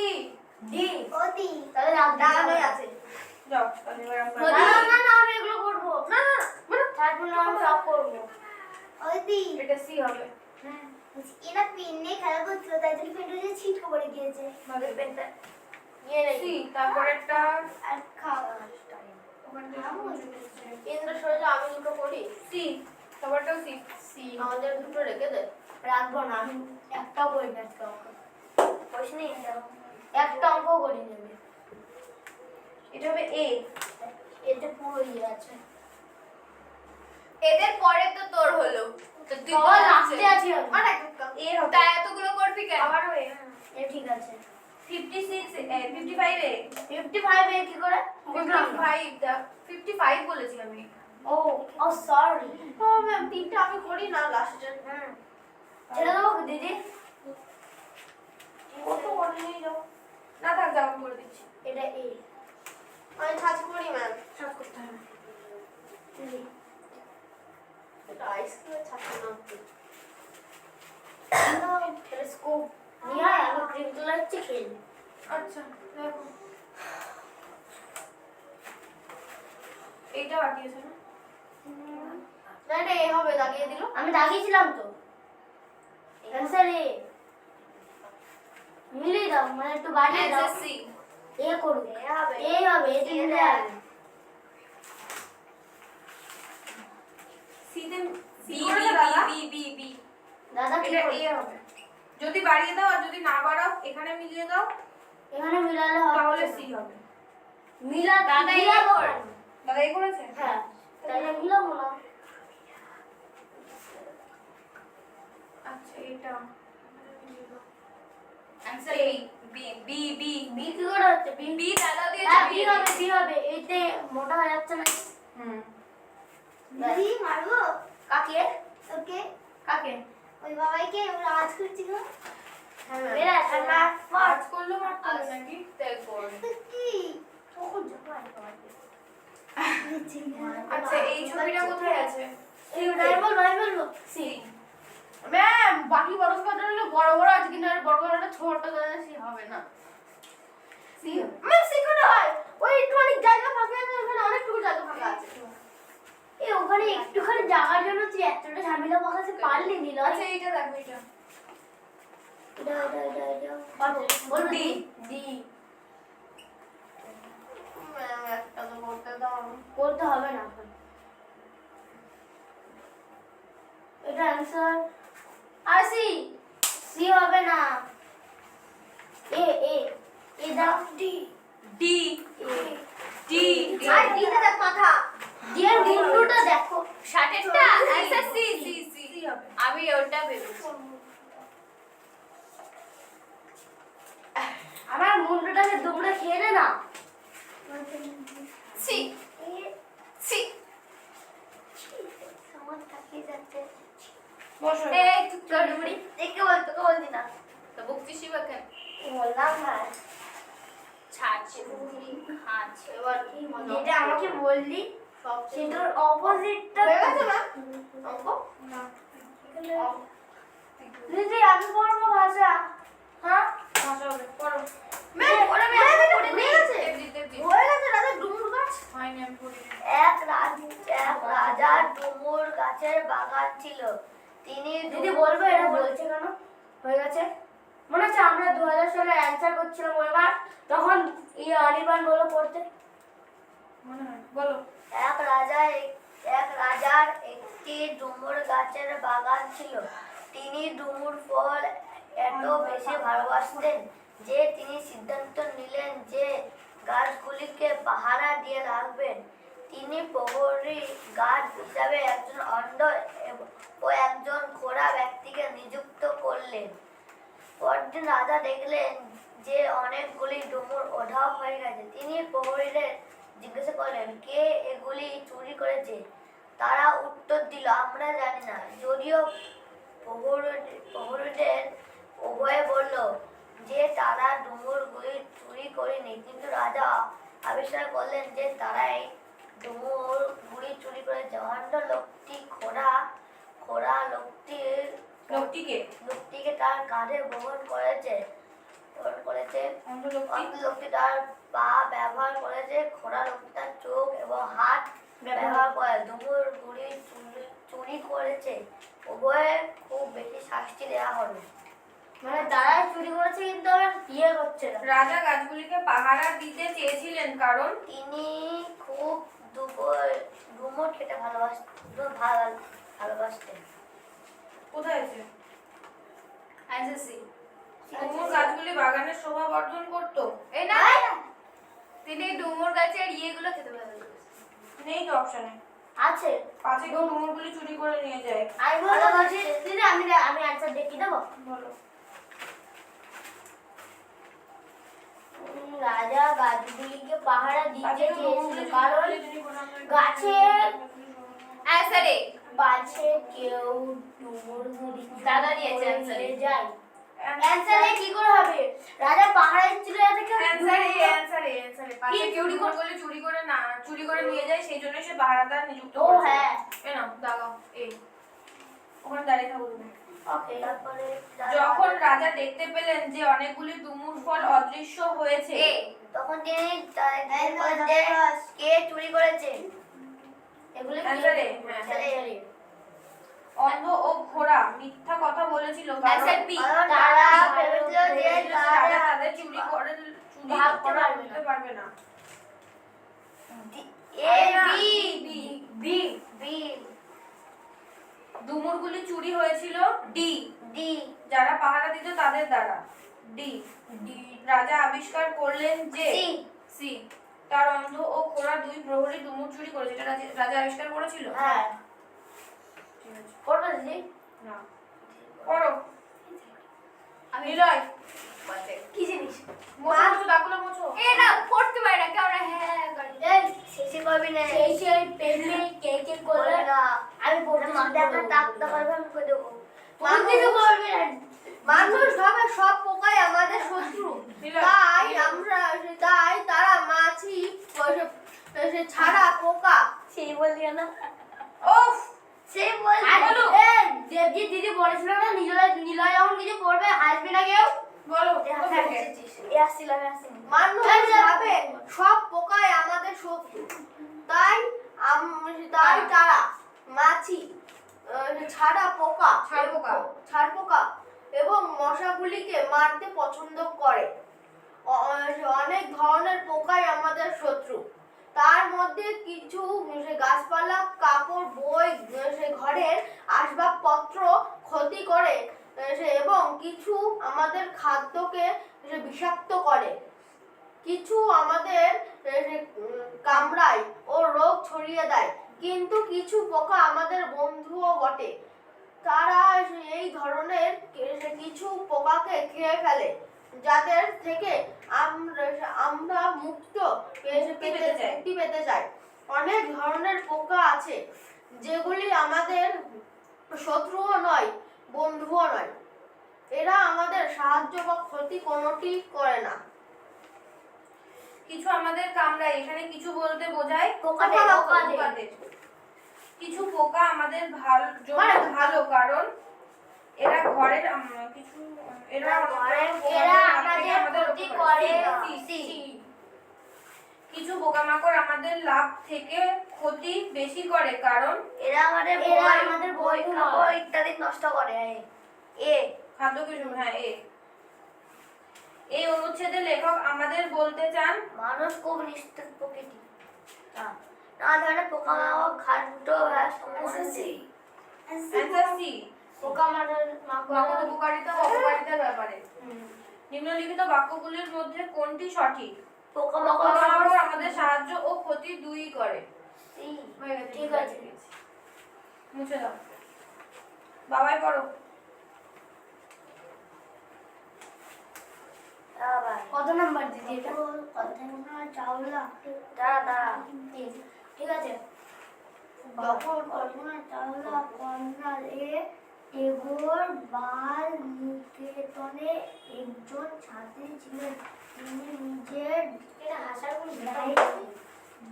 ডি ও ডি তাহলে দাঁড়ানোই আছে। যাও তাহলে এবার আমরা না না না আমি এগুলো করব না না মানে তারপর আমি সব করব ওই দি এটা সি হবে। এরা পেন নিয়ে খেলা করছিল তাই জন্য পেনটা যে ছিটকে পড়ে গিয়েছে মানে পেনটা নিয়ে নেই সি, তারপরেরটা আর খাওয়া ওখানে কেন্দ্র সরে যাও আমি দুটো করি সি, তারপরটাও সি। সি আমাদের দুটো রেখে দে। রাখবো না, আমি একটাও করি না আজকে অঙ্ক। করিস নি? একটা অঙ্ক করি নেবে। এটা হবে এ। এতে পুরো ইয়ে আছে। এদের পরে তো তোর হলো, তো তুই সবার লাস্টে আছি আমি। মানে এ হবে। তাই এতগুলো করবি কেন? আবারও এ। এ ঠিক আছে। 56 55 এ 55 এ কি করে? বুঝলাম না। 55 বলেছি আমি। ও ও সরি। ও ম্যাম তিনটা আমি করি না লাস্টে। ছেড়ে দেবো দিদি? কত করে নিয়ে যাও। না থাক যাও আমি করে দিচ্ছি। এটা এ। আমি ছাঁচ করি ম্যাম। সব করতে হবে। এটা আইসক্রিমের ছাঁচ না। টেলিস্কোপ নিয়ে আয়, আমি ক্রিম কালার খেয়ে নিই। আচ্ছা দেখো। এইটা বাকি আছে না? না এটা এ হবে, দাগিয়ে দিল। আমি দাগিয়েছিলাম তো। অ্যান্সার এ। মিলিয়ে দাও, মানে একটু বাড়িয়ে দাও। Answer C. এ করবে। এ হবে। এ হবে, এ তিনটে হবে। সি তে সি বি করেছে দাদা। B B B. দাদা কি এটা করবে? এ হবে। যদি বাড়িয়ে দাও আর যদি না বাড়াও এখানে মিলিয়ে দাও এখানে মিলালে তাহলে হবে সি হবে। মিলা দাদা এ মিলাবো করে। কেন? দাদা এ করেছে? হ্যাঁ, তাহলে মিলাবো না। আচ্ছা এটা answer B B B B. B কি করে হচ্ছে? বি বি দাদা দিয়ে হ্যাঁ, বি চাপিয়ে হবে, দিয়েছে। বি হবে। এতে মোটা হয়ে যাচ্ছে না? হুম। দিদি মারবো কাকে? ওকে কাকে? ওই বাবাইকে ওরা আওয়াজ করছিল। মেরা ঠান্ডা কাজ করলো মারতে হবে নাকি? তেল কোড। তো কি তখন জমা তোমাকে। আচ্ছা এই ছবিটা কোথায় আছে? এই ডাইবল বলবো সি। ম্যাম বাকি বড় কথা হলো বড় বড় আছে, কিন্তু আর বড় বড়টা ছোট দাদা সি হবে না। সি হবে। ম্যাম সি করে হয়। ওই একটুখানি জায়গা ফাঁকা আছে, ওখানে অনেকটুকু জায়গা ফাঁকা আছে। এই ওখানে একটুখানি জায়গার জন্য তুই এতটা ঝামেলা পাকাতে পারলি নি লয়? আচ্ছা এইটা দেখো এটা। এটা পারবো। বলবো ডি। ডি। ম্যাম একটা তো করতে দাও। বলতে হবে না এখন। এটা অ্যান্সার আর সি। সি হবে না। এ এ এ দাও। ডি ডি ডি আর ডি তে দেখ মাথা। ডি এর মুন্ডুটা দেখো। ষাটেরটা answer C C C. C হবে। আমি ওটা ভেবেছি। আমার মুন্ডুটাকে দুমড়ে খেয়ে নে না। C C. সমান তাকিয়ে যাচ্ছে। বসো। এই তুই চড়ুড়ি দেখে বল, তোকে বলছি না তো বকছিস বা কেন? বললাম না। ছাড় বুড়ি খাচ। এবার কি মনে যেটা আমাকে বললি সব সেটার অপোজিটটা হয়ে গেছে না অঙ্ক? না। দিদি আমি পড়বো ভাষা। হ্যাঁ ভাষা হবে। পড়ো। ম্যাম ওরা ম্যাম এটা হয়ে গেছে। হয়ে গেছে রাজা ডুমুর গাছ। হয়নি আমি পড়িনি। এক রাজার ডুমুর গাছের বাগান ছিল। তিনি দিদি বলবো এটা বলছে কেন? হয়ে গেছে। মনে হচ্ছে আমরা 2000 সালে অ্যানসার করছিলাম ওইবার, তখন অনির্বাণ বলে পড়তে। মনে হয়। বলো। এক রাজার একটি ডুমুর গাছের বাগান ছিল। তিনি ডুমুর ফল এত বেশি ভালোবাসতেন যে তিনি সিদ্ধান্ত নিলেন যে গাছগুলিকে পাহারা দিয়ে রাখবেন। তিনি প্রহরী গার্ড হিসাবে একজন অন্ধ ও একজন খোড়া ব্যক্তিকে নিযুক্ত করলেন। পরদিন রাজা দেখলেন যে অনেকগুলি ডুমুর ওধাও হয়ে গেছে। তিনি প্রহরীদের জিজ্ঞাসা করলেন কে এগুলি চুরি করেছে। তারা উত্তর দিল আমরা জানি না। যদিও প্রহরীদের উভয়ে বলল যে তারা ডুমুরগুলি চুরি করেনি, কিন্তু রাজা আবিষ্কার করলেন যে তারাই ডুমুরগুলি চুরি করেছে। অন্ধ লোকটি খোড়া লোকটিকে তার কাঁধে বহন করেছে। অন্ধ লোকটি অন্ধ লোকটি তার পা ব্যবহার করেছে, খোড়া লোকটি তার চোখ এবং হাত ব্যবহার করে। ডুমুরগুলি চুরি করেছে, উভয়ে খুব বেশি শাস্তি দেওয়া হবে। মানে তারা চুরি করেছে কিন্তু আবার ইয়ে করছে না। রাজা গাছগুলিকে পাহারা দিতে চেয়েছিলেন কারণ তিনি খুব ডুমুর খেতে ভালোবাসতেন। কোথায় আছে? Answer C. ডুমুর গাছগুলি বাগানের শোভা বর্ধন করতো। এই না, তিনি ডুমুর গাছের ইয়েগুলো খেতে ভালোবাসেন। নেই তো অপশনে। আছে। পাশে কেউ ডুমুরগুলি চুরি করে নিয়ে যায়। আমি বলতে বলছি দিদি আমি অ্যানসার দেখি দেবো। বলো। রাজা গাছগুলিকে পাহারা পাশে দিতে কেউ ডুমুরগুলি চেয়েছিল চুরি কারণ করে চুরি করে আনতো। গাছের অ্যান্সার এ। পাশে কেউ ডুমুরগুলি দাদা দিয়েছে answer এ। যায়। অ্যানসারে কি করে হবে? রাজা পাহারা দিচ্ছিল যাতে কেউ অ্যান্সার এ, অ্যান্সার এ, অ্যান্সার এ। পাশে কেউ ডুমুরগুলি চুরি করে নিয়ে যায়, সেই জন্য সে পাহারাদার নিযুক্ত ও করেছিল। হ্যাঁ। এ নাও দাগাও এ। ওখানে দাঁড়িয়ে থাকো তুমি। ওকে তারপরে যখন রাজা দেখতে পেলেন যে অনেকগুলি ডুমুর ফল অদৃশ্য হয়েছে, এ। তখন তিনি তাদের মধ্যে কে চুরি করেছে এগুলো কি Answer এ, হ্যাঁ। Answer এ। অন্ধ ও ঘোড়া মিথ্যা কথা বলেছিল কারণ অ্যান্সার বি। কারণ তারা ভেবেছিল যে রাজা তাদের চুরি ভাবতে করা পারবে বুঝতে পারবে না। এ না, বি বি। বি বি ডুমুরগুলি চুরি হয়েছিল ডি, ডি যারা পাহারা দিত তাদের দ্বারা। ডি। ডি রাজা আবিষ্কার করলেন যে সি সি তার অন্ধ ও ঘোড়া দুই প্রহরী ডুমুর চুরি করেছে। এটা রাজা আবিষ্কার করেছিল। হ্যাঁ ঠিক আছে। করবে দিদি না করো। নিলয় কি জিনিস মোছো দাগুলো মোছো। এটা পড়তে পারে না, কেমন হ্যাঁ করে। এই শেষে করবি না সেই পেলে কে কে করলে না আমি বলতে মাঝে আমরা টাকতে পারবে আমি করে দেবো তুমি কিছু করবে না মানুষ ভাবে সব পোকাই আমাদের শত্রু তাই আমরা তাই তারা মাছি ছাড়া পোকা সেই বললি না ওফ সেই বললি দেবজি দিদি বলেছিল না নিলয় যখন কিছু করবে হাসবে না কেউ বলো মানুষ ভাবে সব পোকাই আমাদের শত্রু তাই তাই তারা মাছি ছাড়া পোকা ছাড় পোকা এবং মশাগুলিকে মারতে পছন্দ করে অনেক ধরনের পোকাই আমাদের শত্রু তার মধ্যে কিছু গাছপালা কাপড় বই ঘরের আসবাবপত্র ক্ষতি করে এবং কিছু আমাদের খাদ্যকে বিষাক্ত করে কিছু আমাদের কামড়ায় ও রোগ ছড়িয়ে দেয় কিন্তু কিছু পোকা আমাদের বন্ধুও বটে তারা এই ধরনের কিছু পোকাকে খেয়ে ফেলে যাদের থেকে আমরা মুক্তি পেতে চাই অনেক ধরনের পোকা আছে যেগুলি আমাদের শত্রুও নয় বন্ধুও নয় এরা আমাদের সাহায্য বা ক্ষতি কোনোটি করে না কিছু আমাদের কামড়ায়, এখানে কিছু বলতে বোঝায় পোকাদের। কিছু পোকা আমাদের ভালো কারণ এরা ঘরের কিছু এরা আমাদের ক্ষতি করে কিছু পোকামাকড় আমাদের লাভ থেকে ক্ষতি বেশি করে কারণ এরা আমাদের বই খাবার ইত্যাদি নষ্ট করে এ খাদ্য কিছু হ্যাঁ এই অনুচ্ছেদে লেখক আমাদের বলতে চান মানুষ খুব নিষ্ঠুর প্রকৃতি না ধরনের পোকামাকড় খাদ্য অ্যানসার সি পোকামাকড় উপকারিতা ও অপকারিতার ব্যাপারে নিম্নলিখিত বাক্যগুলির মধ্যে কোনটি সঠিক? পোকামাকড় আমাদের সাহায্য ও ক্ষতি দুই করে। হয়ে গেছে, ঠিক আছে মুছে দাও। বাবাই পড়ো। কত নাম্বার দিদি এটা চাওলা দাদা ঠিক আছে যখন কল্পনা চাওলা কর্নারে টেগোর বাল নিকেতনে একজন ছাত্রী ছিলেন তিনি নিজের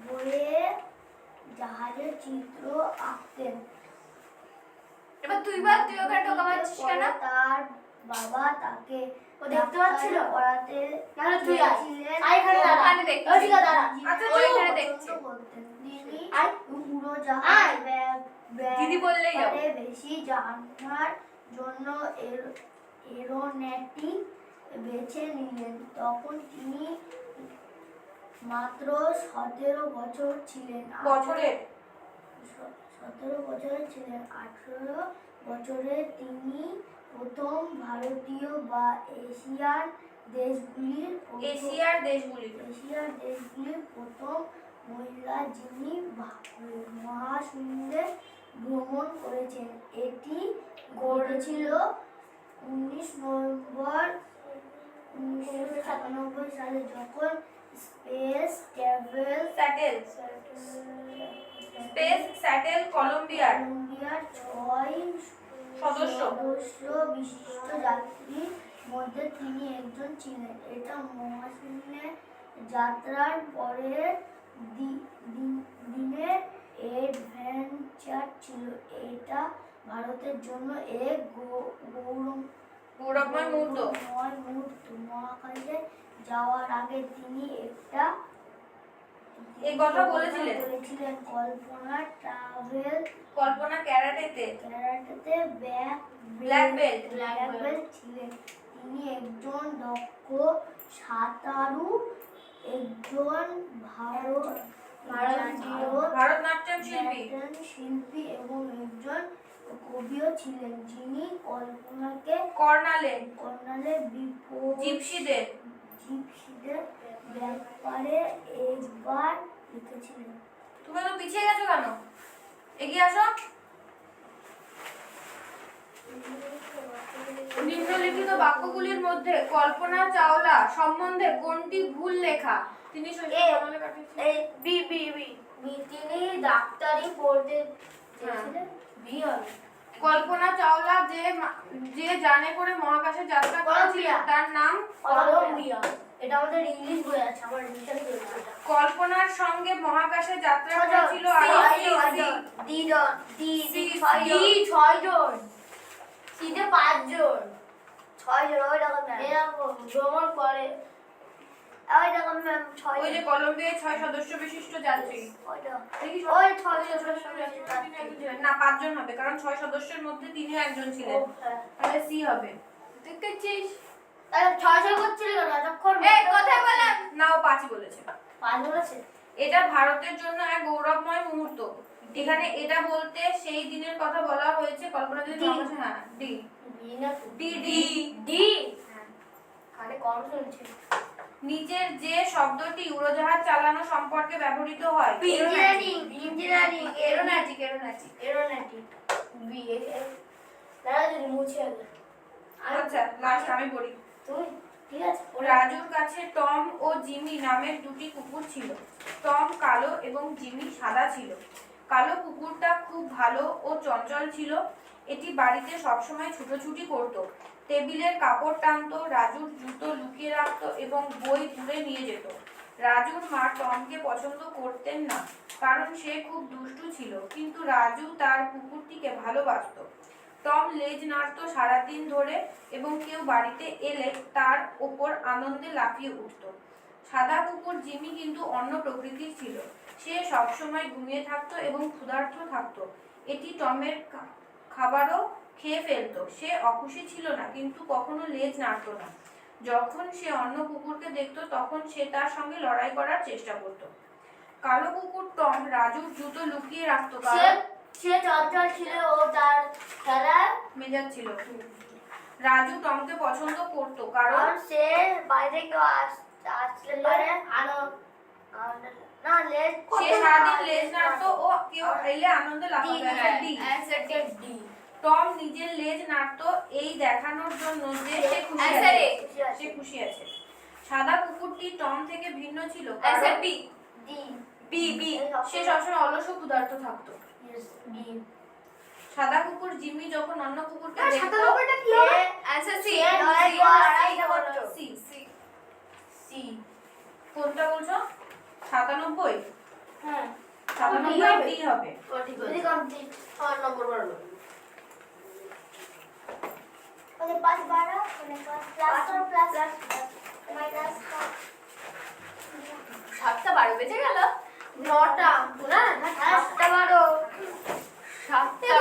বইয়ে জাহাজের চিত্র আঁকতেন এবার তুই ওখানে টোকা মারছিস কেন? তার বাবা তাকে দেখতে পাচ্ছিল পড়াতে নাহলে তুই এখানে দাঁড়া ওখানে দেখছি। ওই দিকে দাঁড়া আচ্ছা ওইখানে দেখছি। তিনি উড়োজাহাজ দিদি বললেই যাবো। বেশি জানার জন্য এরোনেটিক বেছে নিলেন তখন তিনি মাত্র 17 বছর ছিলেন বছরের 17 বছরের ছিলেন। 18 বছরে তিনি প্রথম ভারতীয় বা এশিয়ার দেশগুলির প্রথম মহিলা যিনি মহাশূন্যে ভ্রমণ করেছেন। এটি ঘটেছিল 19 নভেম্বর 1997 সালে, যখন স্পেস স্যাটেল কলম্বিয়ার 6 সদস্য বিশিষ্ট যাত্রীর মধ্যে তিনি একজন ছিলেন। এটা মহাশূন্যে যাত্রার পরের দিনের অ্যাডভেঞ্চার ছিল। এটা ভারতের জন্য এক গৌরবময় মুহূর্ত। মহাকাশে যাওয়ার আগে তিনি এই কথা বলেছিলেন কল্পনা ক্যারাটেতে ব্ল্যাক বেল্ট ছিলেন। তিনি একজন দক্ষ সাঁতারু, একজন ভারতনাট্যম শিল্পী এবং একজন কবিও ছিলেন, যিনি কল্পনাকে কর্নালে জিপসিদের ব্যাপারে একবার লিখেছিলেন। তুমি তো পিছিয়ে গেছো কেন? এগিয়ে আসো। নিম্নলিখিত বাক্যগুলির মধ্যে কল্পনা চাওলা সম্বন্ধে কোনটি ভুল লেখা? তিনি তিনি ডাক্তারি পড়তে চেয়েছিলেন। বি হবে। কল্পনা চাওলা যে জানে করে মহাকাশে যাত্রা করেছিলেন তার নাম কলম্বিয়া। এটা আমাদের ইংলিশ বই আছে, আমার রিভিশন চলছে এটা। কল্পনার সঙ্গে মহাকাশে যাত্রা করেছিল আরো ছয়জন, সিতে 5 জন, 6 জন। ওই রকম ভ্রমণ করে, ওই রকম ম্যাম 6 ওই যে কলম্বিয়ায় 6 সদস্য বিশিষ্ট যাত্রী। ওই 6 জন। না 5 জন হবে, কারণ 6 সদস্যের মধ্যে তিনিও একজন ছিলেন। তাহলে সি হবে। দেখেছিস? তাহলে 6 করছিল কেন এতক্ষণ? এই কথা বলে না, ও 5 বলেছে। 5 বলেছে। এটা ভারতের জন্য এক গৌরবময় মুহূর্ত। এখানে এটা বলতে সেই দিনের কথা বলা হয়েছে। কল্পনা যদি হ্যাঁ ডি কানে কম শুনছে। নিচের যে শব্দটি উড়োজাহাজ চালানো সম্পর্কে ব্যবহৃত হয় ইঞ্জিনিয়ারিং, এরোনটিক। বি দাঁড়া যদি মুছে আগে। আচ্ছা লাস্ট আমি পড়ি। তুই ঠিক আছে। রাজুর কাছে টম ও জিমি নামের দুটি কুকুর ছিল। টম কালো এবং জিমি সাদা ছিল। কালো কুকুরটা খুব ভালো ও চঞ্চল ছিল। এটি বাড়িতে সবসময় ছুটোছুটি করত, টেবিলের কাপড় টানতো, রাজুর জুতো লুকিয়ে রাখতো এবং বই দূরে নিয়ে যেত। রাজুর মা টমকে পছন্দ করতেন না, কারণ সে খুব দুষ্টু ছিল, কিন্তু রাজু তার কুকুরটিকে ভালোবাসতো। টম লেজ নাড়তো সারাদিন ধরে এবং কেউ বাড়িতে এলে তার ওপর আনন্দে লাফিয়ে উঠত। সাদা কুকুর জিমি কিন্তু অন্য প্রকৃতির ছিল। সে সবসময় ঘুমিয়ে থাকতো এবং ক্ষুধার্ত থাকতো। এটি টমের খাবারও খেয়ে ফেলতো। সে অখুশি ছিল না, কিন্তু কখনো লেজ নাড়তো না। যখন সে অন্য কুকুরকে দেখতো তখন সে তার সঙ্গে লড়াই করার চেষ্টা করত। কালো কুকুর টম রাজুর জুতো লুকিয়ে রাখতো, সে চঞ্চল ছিল ও তার খেলার মেজাজ ছিল। রাজু টমকে পছন্দ করত, কারণ সে বাইরে কেউ আসলে পারে না লেজ সে সারাদিন লেজ নাড়তো ও কেউ এলে আনন্দে লাফাতো। টম নিজের লেজ নাড়তো এই দেখানোর জন্য যে সে খুশি আছে। সাদা কুকুরটি টম থেকে ভিন্ন ছিল, সে সবসময় অলস ও ক্ষুধার্ত থাকতো। সাদা কুকুর জিমি যখন অন্য কুকুরকে দেখতো, কোনটা বলছো? 97? হ্যাঁ 97 ডি হবে। ওকে 5 12 প্লাস 7টা 12 বেজে গেল। 9টা না 7টা 12 7টা